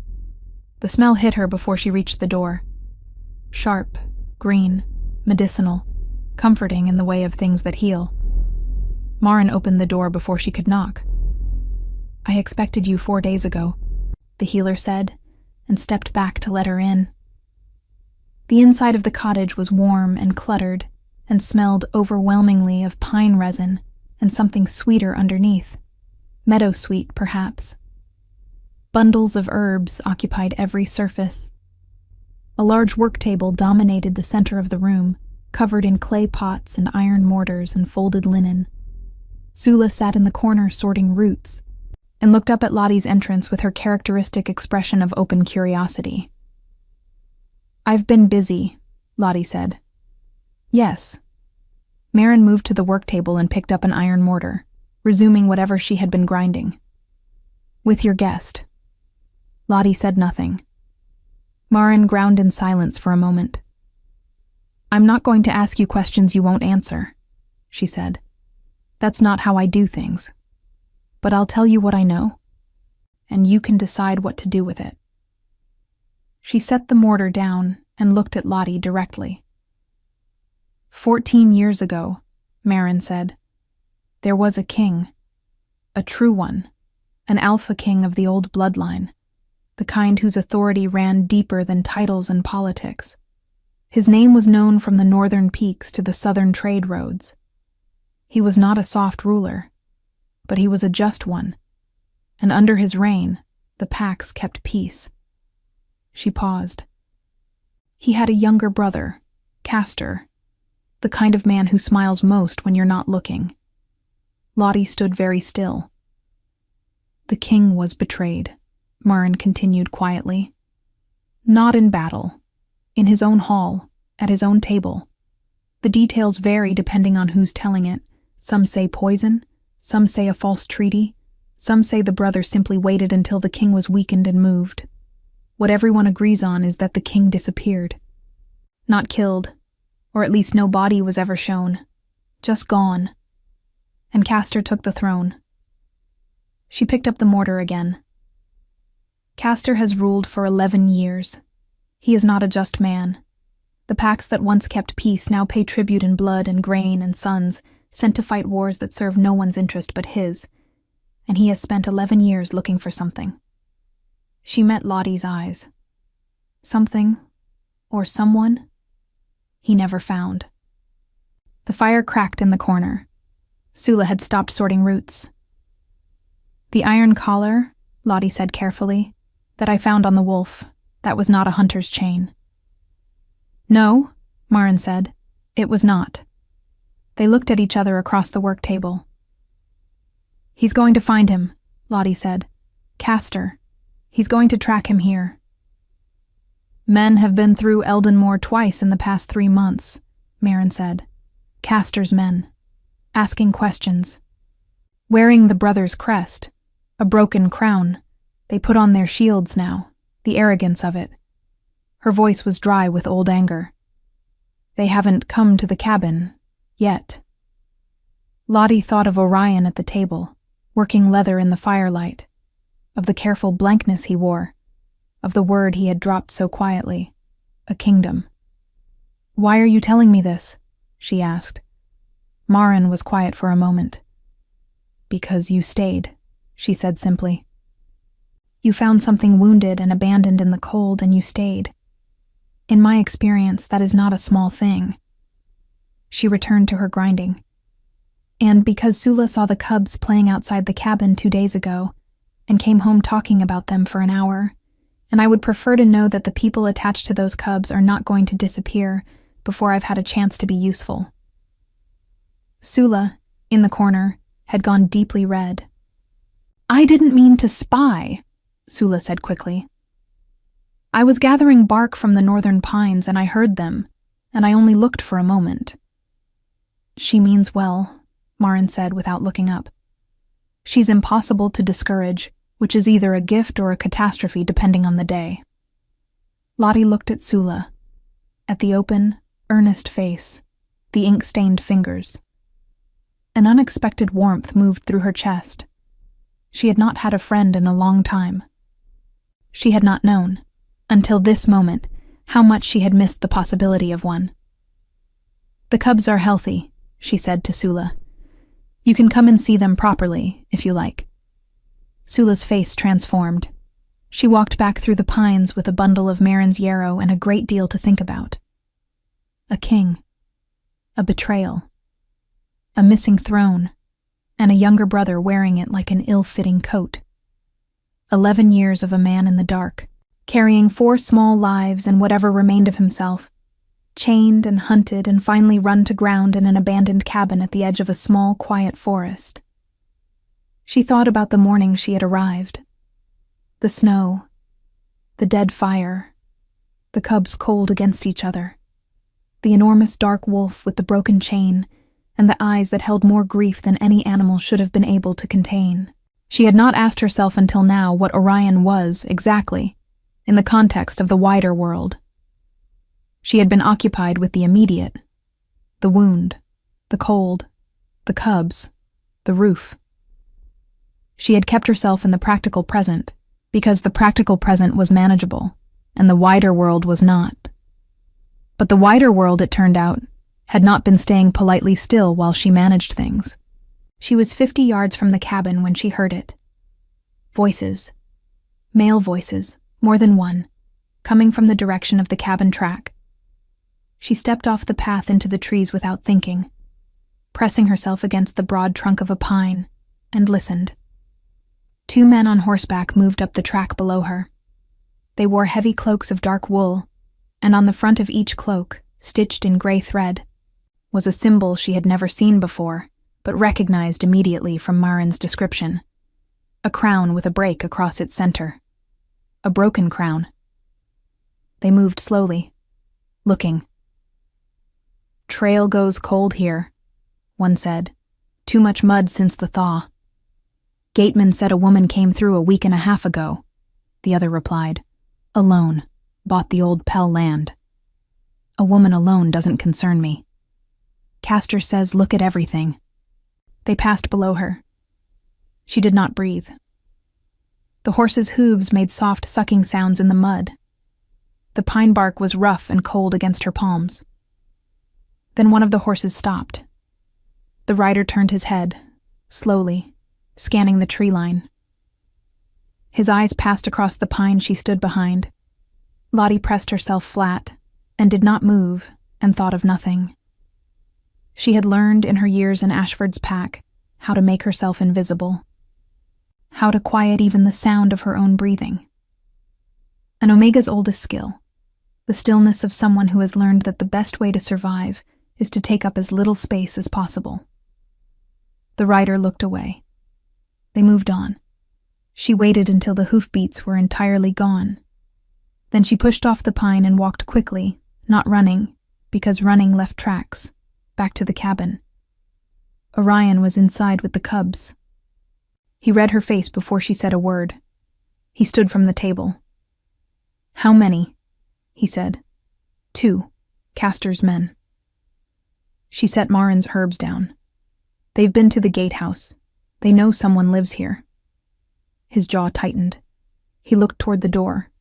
[SPEAKER 1] The smell hit her before she reached the door. Sharp, green, medicinal, comforting in the way of things that heal. Maren opened the door before she could knock. "I expected you 4 days ago," the healer said, and stepped back to let her in. The inside of the cottage was warm and cluttered, and smelled overwhelmingly of pine resin and something sweeter underneath. Meadowsweet, perhaps. Bundles of herbs occupied every surface. A large work table dominated the center of the room, covered in clay pots and iron mortars and folded linen. Sula sat in the corner sorting roots, and looked up at Lottie's entrance with her characteristic expression of open curiosity. "I've been busy," Lottie said. "Yes." Maren moved to the work table and picked up an iron mortar, resuming whatever she had been grinding. "With your guest." Lottie said nothing. Maren ground in silence for a moment. "I'm not going to ask you questions you won't answer," she said. "That's not how I do things. But I'll tell you what I know, and you can decide what to do with it." She set the mortar down and looked at Lottie directly. 14 years ago, Maren said, there was a king, a true one, an Alpha King of the old bloodline, the kind whose authority ran deeper than titles and politics. His name was known from the northern peaks to the southern trade roads. He was not a soft ruler, but he was a just one, and under his reign, the packs kept peace. She paused. He had a younger brother, Castor, the kind of man who smiles most when you're not looking. Lottie stood very still. "The king was betrayed," Maren continued quietly. "Not in battle. In his own hall, at his own table. The details vary depending on who's telling it. Some say poison, some say a false treaty, some say the brother simply waited until the king was weakened and moved. What everyone agrees on is that the king disappeared. Not killed, or at least no body was ever shown. Just gone. And Castor took the throne." She picked up the mortar again. "Castor has ruled for 11 years. He is not a just man. The packs that once kept peace now pay tribute in blood and grain and sons, sent to fight wars that serve no one's interest but his, and he has spent 11 years looking for something." She met Lottie's eyes. Something, or someone, he never found. The fire cracked in the corner. Sula had stopped sorting roots. "The iron collar," Lottie said carefully, "that I found on the wolf, that was not a hunter's chain." "No," Maren said, "it was not." They looked at each other across the work table. "He's going to find him," Lottie said. "Castor. He's going to track him here." "Men have been through Eldenmoor twice in the past 3 months," Maren said. "Castor's men. Asking questions. Wearing the brother's crest, a broken crown. They put on their shields now, the arrogance of it." Her voice was dry with old anger. "They haven't come to the cabin, yet." Lottie thought of Orion at the table, working leather in the firelight, of the careful blankness he wore, of the word he had dropped so quietly, a kingdom. "Why are you telling me this?" she asked. Maren was quiet for a moment. "Because you stayed," she said simply. "You found something wounded and abandoned in the cold, and you stayed. In my experience, that is not a small thing." She returned to her grinding. "And because Sula saw the cubs playing outside the cabin 2 days ago, and came home talking about them for an hour, and I would prefer to know that the people attached to those cubs are not going to disappear before I've had a chance to be useful." Sula, in the corner, had gone deeply red. "I didn't mean to spy," Sula said quickly. "I was gathering bark from the northern pines and I heard them, and I only looked for a moment." "She means well," Maren said without looking up. "She's impossible to discourage, which is either a gift or a catastrophe depending on the day." Lottie looked at Sula, at the open, earnest face, the ink-stained fingers. An unexpected warmth moved through her chest. She had not had a friend in a long time. She had not known, until this moment, how much she had missed the possibility of one. "The cubs are healthy," she said to Sula. "You can come and see them properly, if you like." Sula's face transformed. She walked back through the pines with a bundle of Marin's yarrow and a great deal to think about. A king. A betrayal. A missing throne, and a younger brother wearing it like an ill-fitting coat. 11 years of a man in the dark, carrying 4 small lives and whatever remained of himself, chained and hunted and finally run to ground in an abandoned cabin at the edge of a small, quiet forest. She thought about the morning she had arrived. The snow, the dead fire, the cubs cold against each other, the enormous dark wolf with the broken chain, and the eyes that held more grief than any animal should have been able to contain. She had not asked herself until now what Orion was, exactly, in the context of the wider world. She had been occupied with the immediate, the wound, the cold, the cubs, the roof. She had kept herself in the practical present, because the practical present was manageable, and the wider world was not. But the wider world, it turned out, had not been staying politely still while she managed things. She was 50 yards from the cabin when she heard it. Voices. Male voices, more than one, coming from the direction of the cabin track. She stepped off the path into the trees without thinking, pressing herself against the broad trunk of a pine, and listened. 2 men on horseback moved up the track below her. They wore heavy cloaks of dark wool, and on the front of each cloak, stitched in gray thread, was a symbol she had never seen before, but recognized immediately from Marin's description. A crown with a break across its center. A broken crown. They moved slowly, looking. "Trail goes cold here," one said. "Too much mud since the thaw." "Gateman said a woman came through a week and a half ago," the other replied. "Alone. Bought the old Pell land. A woman alone doesn't concern me. Castor says look at everything." They passed below her. She did not breathe. The horse's hooves made soft sucking sounds in the mud. The pine bark was rough and cold against her palms. Then one of the horses stopped. The rider turned his head, slowly, scanning the tree line. His eyes passed across the pine she stood behind. Lottie pressed herself flat, and did not move, and thought of nothing. She had learned in her years in Ashford's pack how to make herself invisible, how to quiet even the sound of her own breathing. An Omega's oldest skill, the stillness of someone who has learned that the best way to survive is to take up as little space as possible. The rider looked away. They moved on. She waited until the hoofbeats were entirely gone. Then she pushed off the pine and walked quickly, not running, because running left tracks, back to the cabin. Orion was inside with the cubs. He read her face before she said a word. He stood from the table. "How many?" he said. "2, Castor's men." She set Marin's herbs down. "They've been to the gatehouse. They know someone lives here." His jaw tightened. He looked toward the door.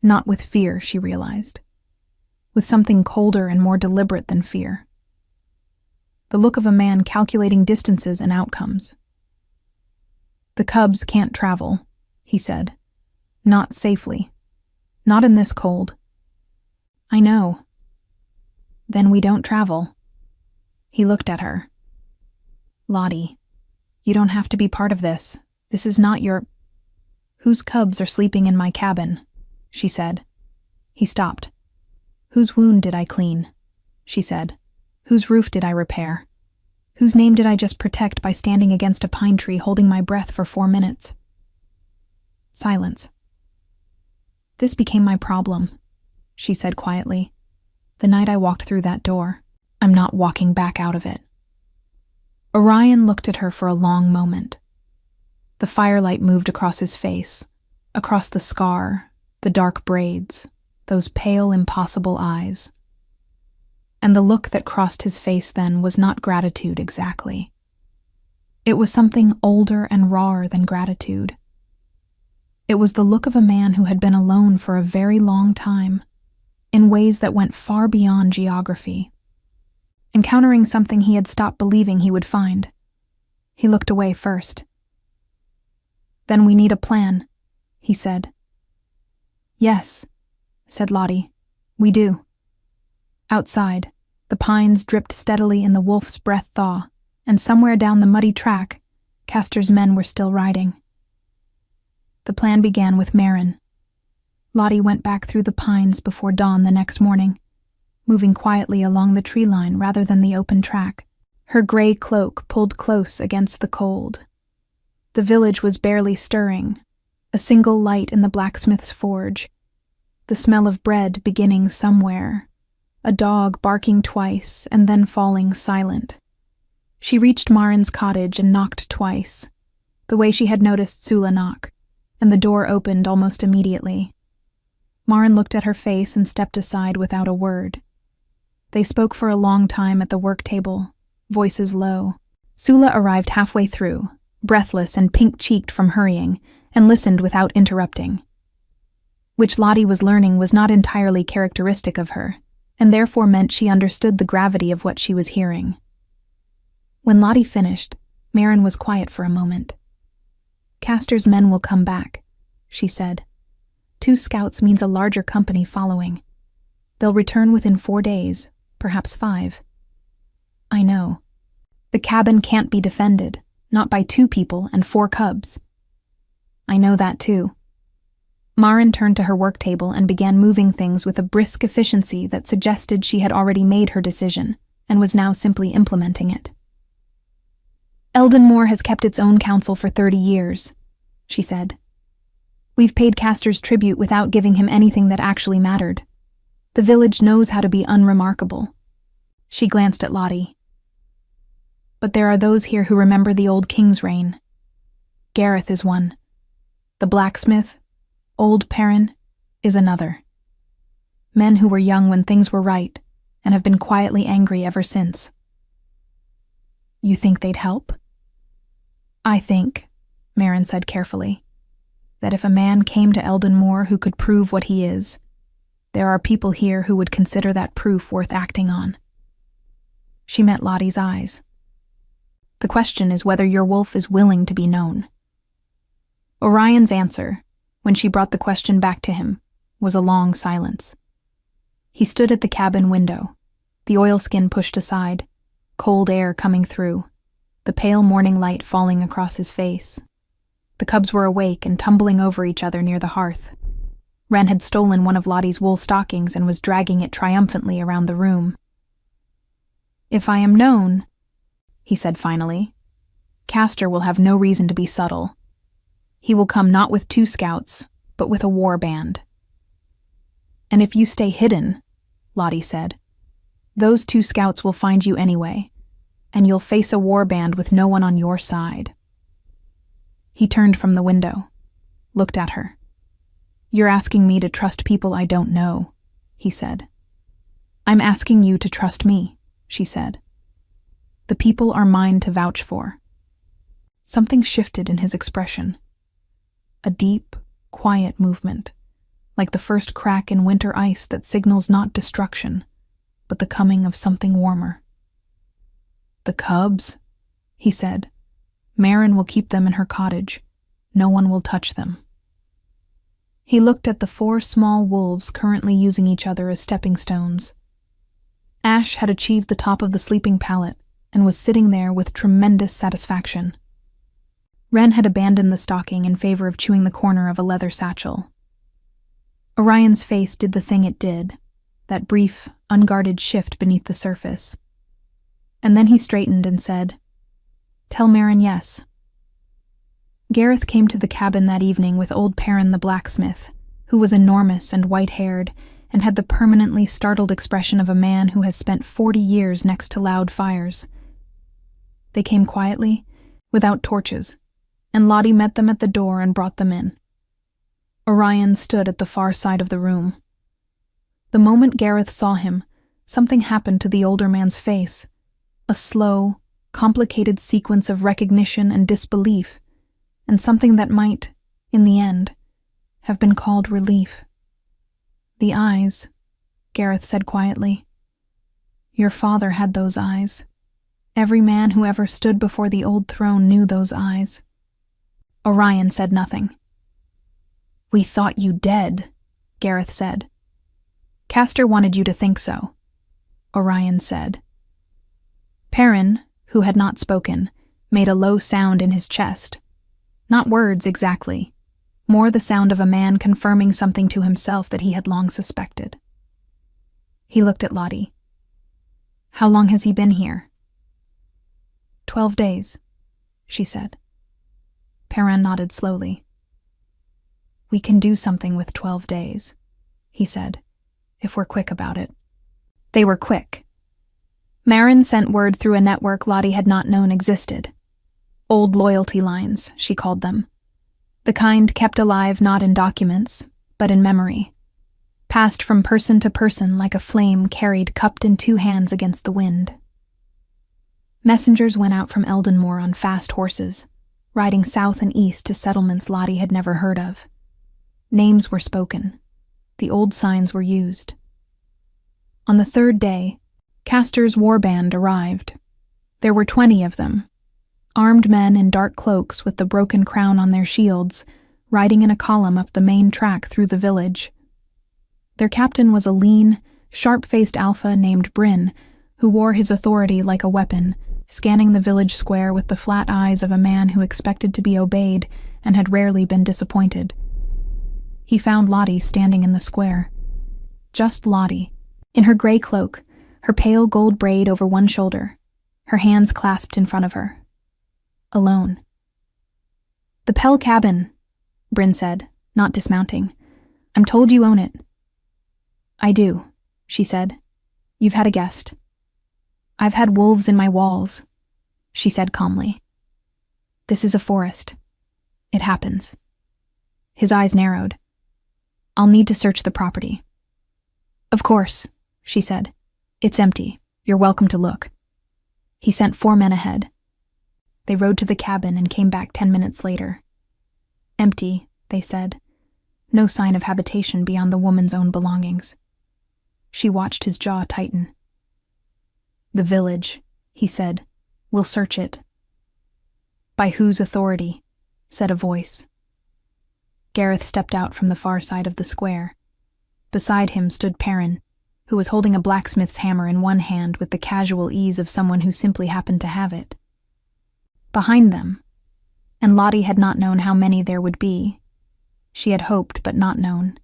[SPEAKER 1] Not with fear, she realized. With something colder and more deliberate than fear. The look of a man calculating distances and outcomes. "The cubs can't travel," he said. "Not safely. Not in this cold." "I know." "Then we don't travel." He looked at her. "Lottie, you don't have to be part of this. This is not your—" "Whose cubs are sleeping in my cabin?" she said. He stopped. "Whose wound did I clean?" she said. "Whose roof did I repair? Whose name did I just protect by standing against a pine tree holding my breath for 4 minutes?" Silence. "This became my problem," she said quietly. "The night I walked through that door. I'm not walking back out of it." Orion looked at her for a long moment. The firelight moved across his face, across the scar, the dark braids, those pale, impossible eyes. And the look that crossed his face then was not gratitude exactly. It was something older and rawer than gratitude. It was the look of a man who had been alone for a very long time, in ways that went far beyond geography, encountering something he had stopped believing he would find. He looked away first. "Then we need a plan," he said. "Yes," said Lottie, "we do." Outside, the pines dripped steadily in the wolf's breath thaw, and somewhere down the muddy track, Castor's men were still riding. The plan began with Marin. Lottie went back through the pines before dawn the next morning, moving quietly along the tree line rather than the open track, her gray cloak pulled close against the cold. The village was barely stirring, a single light in the blacksmith's forge, the smell of bread beginning somewhere, a dog barking twice and then falling silent. She reached Marin's cottage and knocked twice, the way she had noticed Sula knock, and the door opened almost immediately. Marin looked at her face and stepped aside without a word. They spoke for a long time at the work table, voices low. Sula arrived halfway through, breathless and pink-cheeked from hurrying, and listened without interrupting. Which Lottie was learning was not entirely characteristic of her, and therefore meant she understood the gravity of what she was hearing. When Lottie finished, Marin was quiet for a moment. "Castor's men will come back," she said. "2 scouts means a larger company following. They'll return within 4 days, perhaps 5. I know. The cabin can't be defended, not by 2 people and 4 cubs. I know that too." Marin turned to her work table and began moving things with a brisk efficiency that suggested she had already made her decision and was now simply implementing it. "Eldenmoor has kept its own council for 30 years, she said. "We've paid Castor's tribute without giving him anything that actually mattered. The village knows how to be unremarkable." She glanced at Lottie. "But there are those here who remember the old king's reign. Gareth is one. The blacksmith, old Perrin, is another. Men who were young when things were right and have been quietly angry ever since." "You think they'd help?" "I think," Marin said carefully, "that if a man came to Eldenmoor who could prove what he is, there are people here who would consider that proof worth acting on." She met Lottie's eyes. "The question is whether your wolf is willing to be known." Orion's answer, when she brought the question back to him, was a long silence. He stood at the cabin window, the oilskin pushed aside, cold air coming through, the pale morning light falling across his face. The cubs were awake and tumbling over each other near the hearth. Wren had stolen one of Lottie's wool stockings and was dragging it triumphantly around the room. "If I am known," he said finally, "Castor will have no reason to be subtle. He will come not with 2 scouts, but with a war band." "And if you stay hidden," Lottie said, "those 2 scouts will find you anyway, and you'll face a war band with no one on your side." He turned from the window, looked at her. "You're asking me to trust people I don't know," he said. "I'm asking you to trust me," she said. "The people are mine to vouch for." Something shifted in his expression. A deep, quiet movement, like the first crack in winter ice that signals not destruction, but the coming of something warmer. "The cubs," he said. "Marin will keep them in her cottage. No one will touch them." He looked at the 4 small wolves currently using each other as stepping stones. Ash had achieved the top of the sleeping pallet and was sitting there with tremendous satisfaction. Wren had abandoned the stocking in favor of chewing the corner of a leather satchel. Orion's face did the thing it did, that brief, unguarded shift beneath the surface. And then he straightened and said, "Tell Marin yes." Gareth came to the cabin that evening with old Perrin the blacksmith, who was enormous and white-haired and had the permanently startled expression of a man who has spent 40 years next to loud fires. They came quietly, without torches, and Lottie met them at the door and brought them in. Orion stood at the far side of the room. The moment Gareth saw him, something happened to the older man's face. A slow, complicated sequence of recognition and disbelief, and something that might, in the end, have been called relief. The eyes, Gareth said quietly. Your father had those eyes. Every man who ever stood before the old throne knew those eyes. Orion said nothing. We thought you dead, Gareth said. Castor wanted you to think so, Orion said. Perrin, who had not spoken, made a low sound in his chest. Not words exactly, more the sound of a man confirming something to himself that he had long suspected. He looked at Lottie. How long has he been here? 12 days, she said. Perrin nodded slowly. We can do something with 12 days, he said, if we're quick about it. They were quick. Marin sent word through a network Lottie had not known existed. Old loyalty lines, she called them. The kind kept alive not in documents, but in memory. Passed from person to person like a flame carried cupped in two hands against the wind. Messengers went out from Eldenmoor on fast horses, riding south and east to settlements Lottie had never heard of. Names were spoken. The old signs were used. On the third day, Castor's warband arrived. There were 20 of them, armed men in dark cloaks with the broken crown on their shields, riding in a column up the main track through the village. Their captain was a lean, sharp-faced alpha named Bryn, who wore his authority like a weapon, scanning the village square with the flat eyes of a man who expected to be obeyed and had rarely been disappointed. He found Lottie standing in the square. Just Lottie, in her gray cloak, her pale gold braid over one shoulder, her hands clasped in front of her. Alone. The Pell cabin, Bryn said, not dismounting. I'm told you own it. I do, she said. You've had a guest. I've had wolves in my walls, she said calmly. This is a forest. It happens. His eyes narrowed. I'll need to search the property. Of course, she said. It's empty. You're welcome to look. He sent 4 men ahead. They rode to the cabin and came back 10 minutes later. Empty, they said. No sign of habitation beyond the woman's own belongings. She watched his jaw tighten. The village, he said. We'll search it. By whose authority? Said a voice. Gareth stepped out from the far side of the square. Beside him stood Perrin, who was holding a blacksmith's hammer in one hand with the casual ease of someone who simply happened to have it. Behind them, and Lottie had not known how many there would be, she had hoped but not known,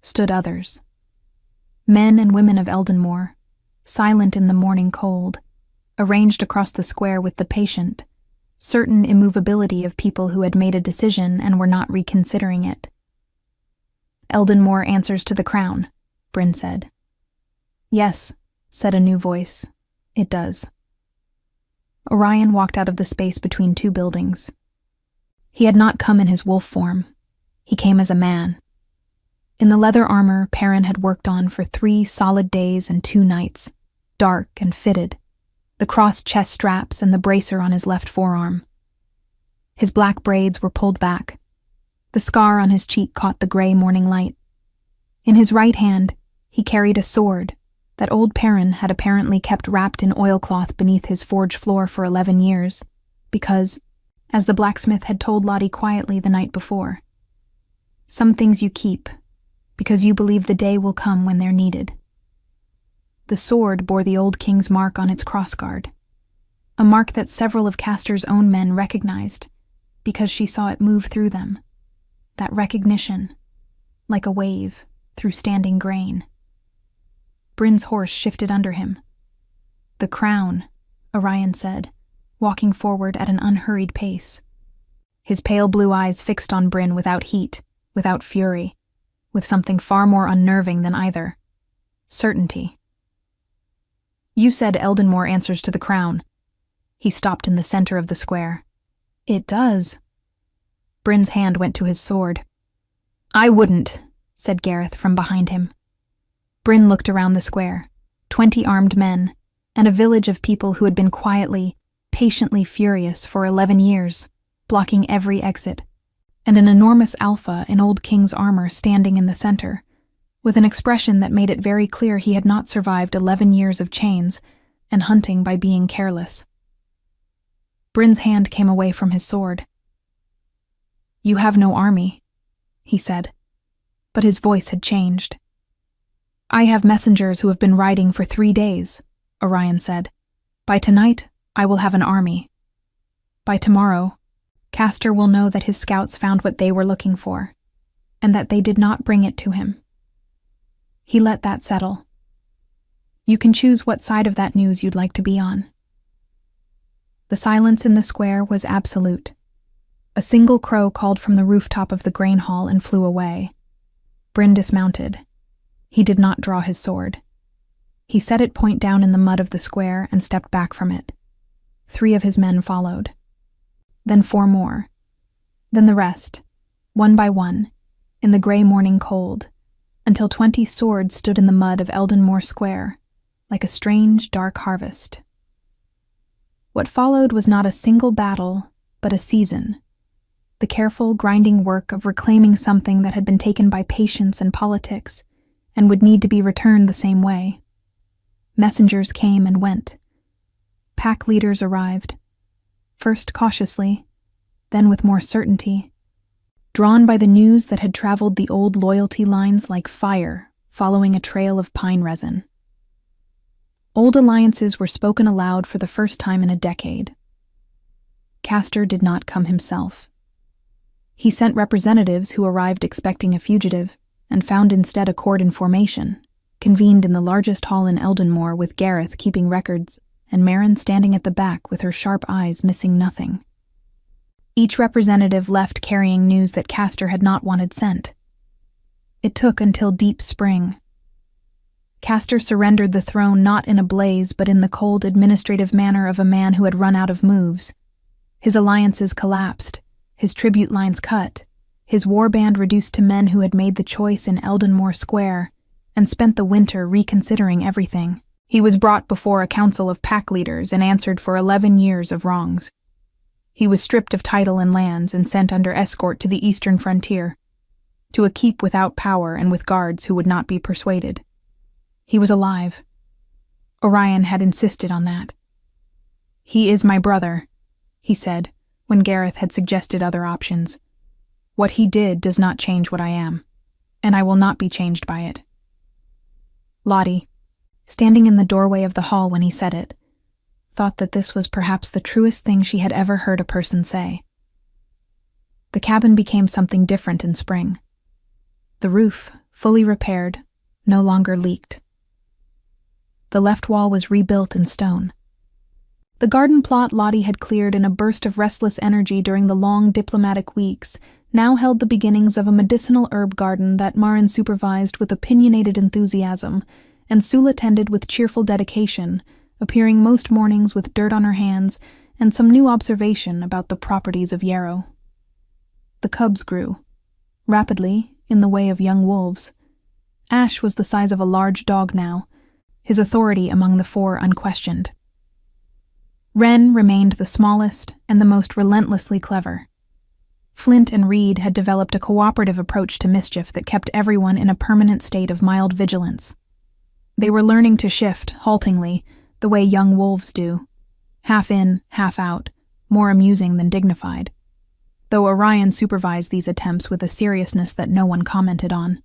[SPEAKER 1] stood others. Men and women of Eldenmoor, silent in the morning cold, arranged across the square with the patient, certain immovability of people who had made a decision and were not reconsidering it. Eldenmoor answers to the crown, Bryn said. Yes, said a new voice. It does. Orion walked out of the space between 2 buildings. He had not come in his wolf form. He came as a man. In the leather armor Perrin had worked on for 3 solid days and 2 nights, dark and fitted, the crossed chest straps and the bracer on his left forearm. His black braids were pulled back. The scar on his cheek caught the gray morning light. In his right hand, he carried a sword that old Perrin had apparently kept wrapped in oilcloth beneath his forge floor for 11 years, because, as the blacksmith had told Lottie quietly the night before, some things you keep, because you believe the day will come when they're needed. The sword bore the old king's mark on its crossguard, a mark that several of Castor's own men recognized, because she saw it move through them. That recognition, like a wave, through standing grain. Bryn's horse shifted under him. The crown, Orion said, walking forward at an unhurried pace. His pale blue eyes fixed on Bryn without heat, without fury, with something far more unnerving than either. Certainty. You said Eldenmoor answers to the crown. He stopped in the center of the square. It does. Bryn's hand went to his sword. I wouldn't, said Gareth from behind him. Bryn looked around the square, 20 armed men, and a village of people who had been quietly, patiently furious for 11 years, blocking every exit, and an enormous alpha in Old King's armor standing in the center, with an expression that made it very clear he had not survived 11 years of chains and hunting by being careless. Bryn's hand came away from his sword. "You have no army," he said, but his voice had changed. "I have messengers who have been riding for 3 days," Orion said. "By tonight, I will have an army. By tomorrow, Castor will know that his scouts found what they were looking for, and that they did not bring it to him." He let that settle. You can choose what side of that news you'd like to be on. The silence in the square was absolute. A single crow called from the rooftop of the grain hall and flew away. Bryn dismounted. He did not draw his sword. He set it point down in the mud of the square and stepped back from it. 3 of his men followed. Then 4 more. Then the rest, one by one, in the gray morning cold, until 20 swords stood in the mud of Eldenmore Square, like a strange, dark harvest. What followed was not a single battle, but a season. The careful, grinding work of reclaiming something that had been taken by patience and politics, and would need to be returned the same way. Messengers came and went. Pack leaders arrived, first cautiously, then with more certainty, drawn by the news that had traveled the old loyalty lines like fire following a trail of pine resin. Old alliances were spoken aloud for the first time in a decade. Castor did not come himself. He sent representatives who arrived expecting a fugitive and found instead a court in formation, convened in the largest hall in Eldenmore with Gareth keeping records and Merrin standing at the back with her sharp eyes missing nothing. Each representative left carrying news that Castor had not wanted sent. It took until deep spring. Castor surrendered the throne not in a blaze but in the cold administrative manner of a man who had run out of moves. His alliances collapsed, his tribute lines cut, his warband reduced to men who had made the choice in Eldenmore Square and spent the winter reconsidering everything. He was brought before a council of pack leaders and answered for 11 years of wrongs. He was stripped of title and lands and sent under escort to the eastern frontier, to a keep without power and with guards who would not be persuaded. He was alive. Orion had insisted on that. "He is my brother," he said, when Gareth had suggested other options. "What he did does not change what I am, and I will not be changed by it." Lottie, standing in the doorway of the hall when he said it, thought that this was perhaps the truest thing she had ever heard a person say. The cabin became something different in spring. The roof, fully repaired, no longer leaked. The left wall was rebuilt in stone. The garden plot Lottie had cleared in a burst of restless energy during the long diplomatic weeks now held the beginnings of a medicinal herb garden that Marin supervised with opinionated enthusiasm, and Sula tended with cheerful dedication, appearing most mornings with dirt on her hands and some new observation about the properties of yarrow. The cubs grew, rapidly, in the way of young wolves. Ash was the size of a large dog now, his authority among the 4 unquestioned. Wren remained the smallest and the most relentlessly clever. Flint and Reed had developed a cooperative approach to mischief that kept everyone in a permanent state of mild vigilance. They were learning to shift, haltingly, the way young wolves do, half in, half out, more amusing than dignified, though Orion supervised these attempts with a seriousness that no one commented on.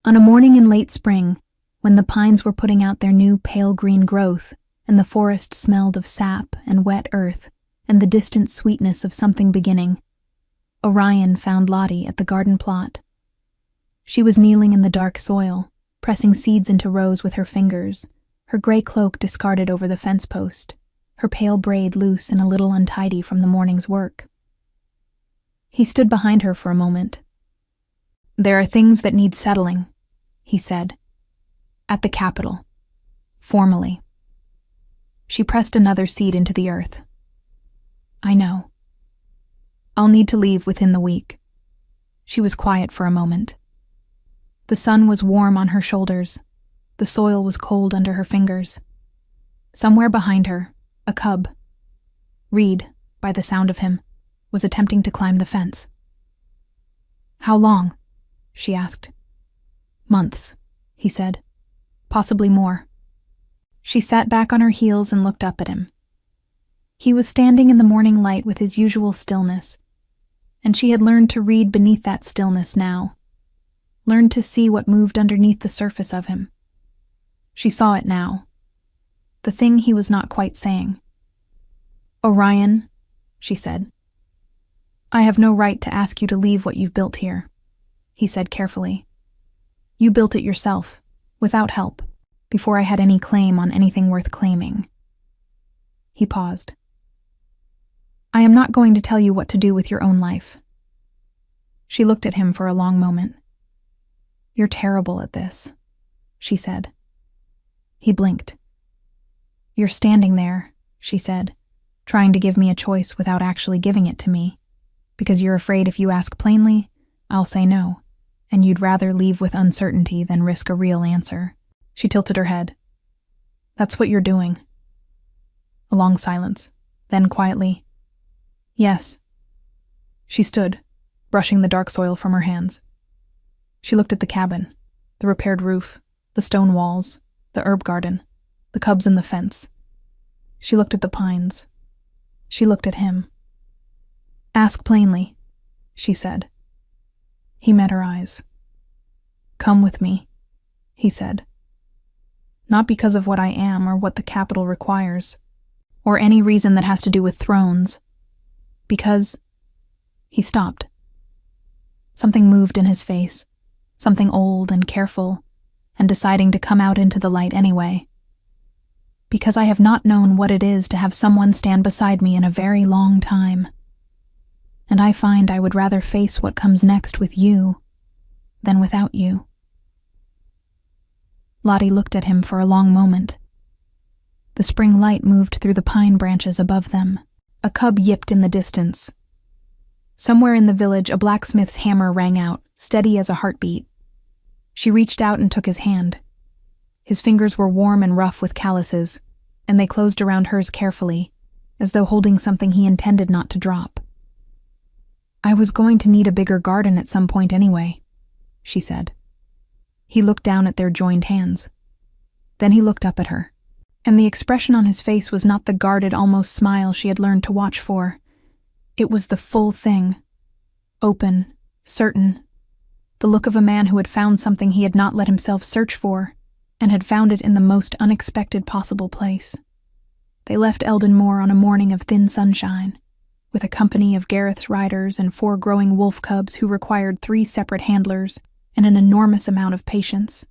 [SPEAKER 1] On a morning in late spring, when the pines were putting out their new pale green growth, and the forest smelled of sap and wet earth and the distant sweetness of something beginning, Orion found Lottie at the garden plot. She was kneeling in the dark soil, pressing seeds into rows with her fingers, her gray cloak discarded over the fence post, her pale braid loose and a little untidy from the morning's work. He stood behind her for a moment. "There are things that need settling," he said. "At the Capitol. Formally." She pressed another seed into the earth. "I know. I'll need to leave within the week." She was quiet for a moment. The sun was warm on her shoulders. The soil was cold under her fingers. Somewhere behind her, a cub, Reed, by the sound of him, was attempting to climb the fence. "How long?" she asked. "Months," he said. "Possibly more." She sat back on her heels and looked up at him. He was standing in the morning light with his usual stillness, and she had learned to read beneath that stillness now, learned to see what moved underneath the surface of him. She saw it now, the thing he was not quite saying. "Orion," she said. "I have no right to ask you to leave what you've built here," he said carefully. "You built it yourself, without help, before I had any claim on anything worth claiming." He paused. "I am not going to tell you what to do with your own life." She looked at him for a long moment. "You're terrible at this," she said. He blinked. "You're standing there," she said, "trying to give me a choice without actually giving it to me, because you're afraid if you ask plainly, I'll say no, and you'd rather leave with uncertainty than risk a real answer." She tilted her head. "That's what you're doing." A long silence, then quietly, "Yes." She stood, brushing the dark soil from her hands. She looked at the cabin, the repaired roof, the stone walls, the herb garden, the cubs in the fence. She looked at the pines. She looked at him. "Ask plainly," she said. He met her eyes. "Come with me," he said. "Not because of what I am or what the capital requires, or any reason that has to do with thrones. Because—" He stopped. Something moved in his face, something old and careful, and deciding to come out into the light anyway. "Because I have not known what it is to have someone stand beside me in a very long time. And I find I would rather face what comes next with you than without you." Lottie looked at him for a long moment. The spring light moved through the pine branches above them. A cub yipped in the distance. Somewhere in the village, a blacksmith's hammer rang out, steady as a heartbeat. She reached out and took his hand. His fingers were warm and rough with calluses, and they closed around hers carefully, as though holding something he intended not to drop. "I was going to need a bigger garden at some point anyway," she said. He looked down at their joined hands. Then he looked up at her, and the expression on his face was not the guarded, almost smile she had learned to watch for. It was the full thing, open, certain, the look of a man who had found something he had not let himself search for, and had found it in the most unexpected possible place. They left Eldon Moor on a morning of thin sunshine, with a company of Gareth's riders and 4 growing wolf cubs who required 3 separate handlers and an enormous amount of patience.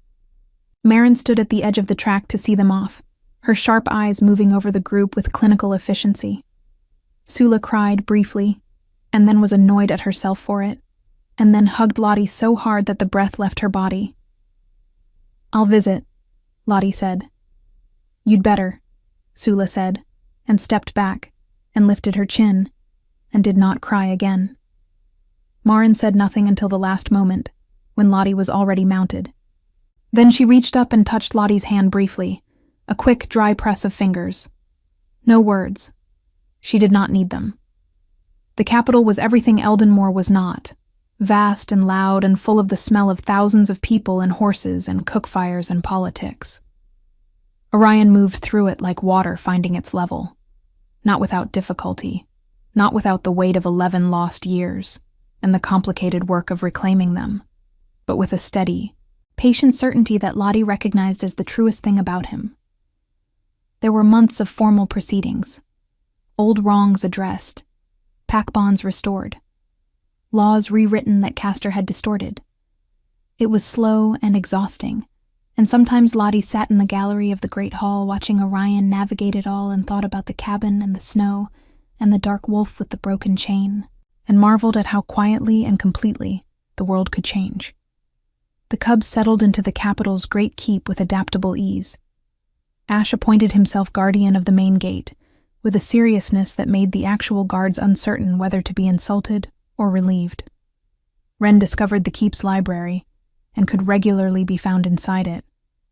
[SPEAKER 1] Marin stood at the edge of the track to see them off, her sharp eyes moving over the group with clinical efficiency. Sula cried briefly, and then was annoyed at herself for it, and then hugged Lottie so hard that the breath left her body. "I'll visit," Lottie said. "You'd better," Sula said, and stepped back, and lifted her chin, and did not cry again. Marin said nothing until the last moment, when Lottie was already mounted. Then she reached up and touched Lottie's hand briefly, a quick, dry press of fingers. No words. She did not need them. The capital was everything Eldon Moor was not, vast and loud and full of the smell of thousands of people and horses and cook fires and politics. Orion moved through it like water finding its level, not without difficulty, not without the weight of 11 lost years and the complicated work of reclaiming them, but with a steady, patient certainty that Lottie recognized as the truest thing about him. There were months of formal proceedings, old wrongs addressed, pack bonds restored, laws rewritten that Castor had distorted. It was slow and exhausting, and sometimes Lottie sat in the gallery of the great hall watching Orion navigate it all and thought about the cabin and the snow and the dark wolf with the broken chain, and marveled at how quietly and completely the world could change. The cubs settled into the capital's great keep with adaptable ease. Ash appointed himself guardian of the main gate, with a seriousness that made the actual guards uncertain whether to be insulted or relieved. Wren discovered the keep's library, and could regularly be found inside it,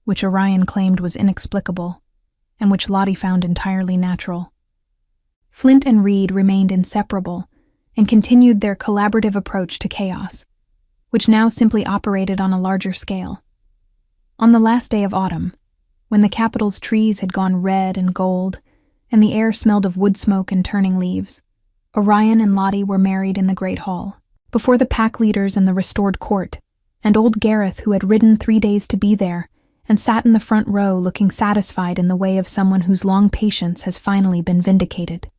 [SPEAKER 1] which Orion claimed was inexplicable, and which Lottie found entirely natural. Flint and Reed remained inseparable and continued their collaborative approach to chaos, which now simply operated on a larger scale. On the last day of autumn, when the capital's trees had gone red and gold, and the air smelled of wood smoke and turning leaves, Orion and Lottie were married in the Great Hall, before the pack leaders in the restored court, and old Gareth, who had ridden 3 days to be there, and sat in the front row looking satisfied in the way of someone whose long patience has finally been vindicated.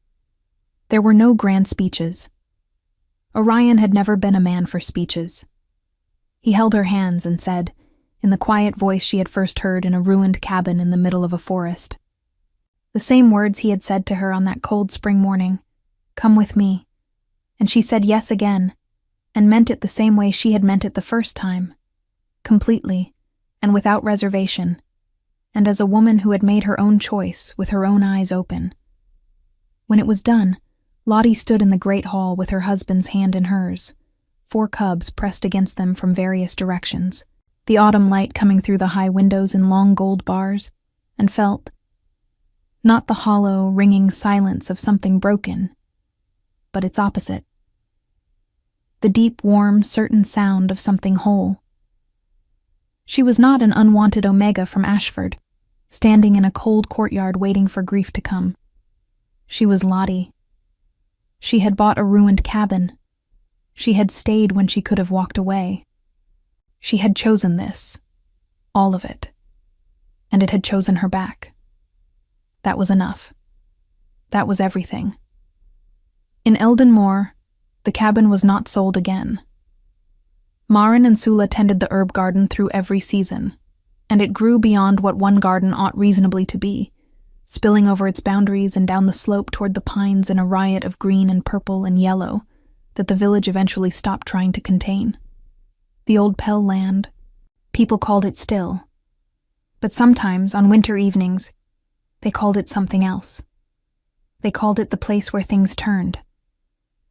[SPEAKER 1] There were no grand speeches. Orion had never been a man for speeches. He held her hands and said, in the quiet voice she had first heard in a ruined cabin in the middle of a forest, the same words he had said to her on that cold spring morning, "Come with me," and she said yes again, and meant it the same way she had meant it the first time, completely, and without reservation, and as a woman who had made her own choice with her own eyes open. When it was done, Lottie stood in the great hall with her husband's hand in hers, 4 cubs pressed against them from various directions, the autumn light coming through the high windows in long gold bars, and felt, not the hollow, ringing silence of something broken, but its opposite. The deep, warm, certain sound of something whole. She was not an unwanted Omega from Ashford, standing in a cold courtyard waiting for grief to come. She was Lottie. She had bought a ruined cabin. She had stayed when she could have walked away. She had chosen this, all of it, and it had chosen her back. That was enough. That was everything. In Eldon Moor, the cabin was not sold again. Marin and Sula tended the herb garden through every season, and it grew beyond what one garden ought reasonably to be, spilling over its boundaries and down the slope toward the pines in a riot of green and purple and yellow that the village eventually stopped trying to contain. The old Pell land, people called it still, but sometimes, on winter evenings, they called it something else. They called it the place where things turned.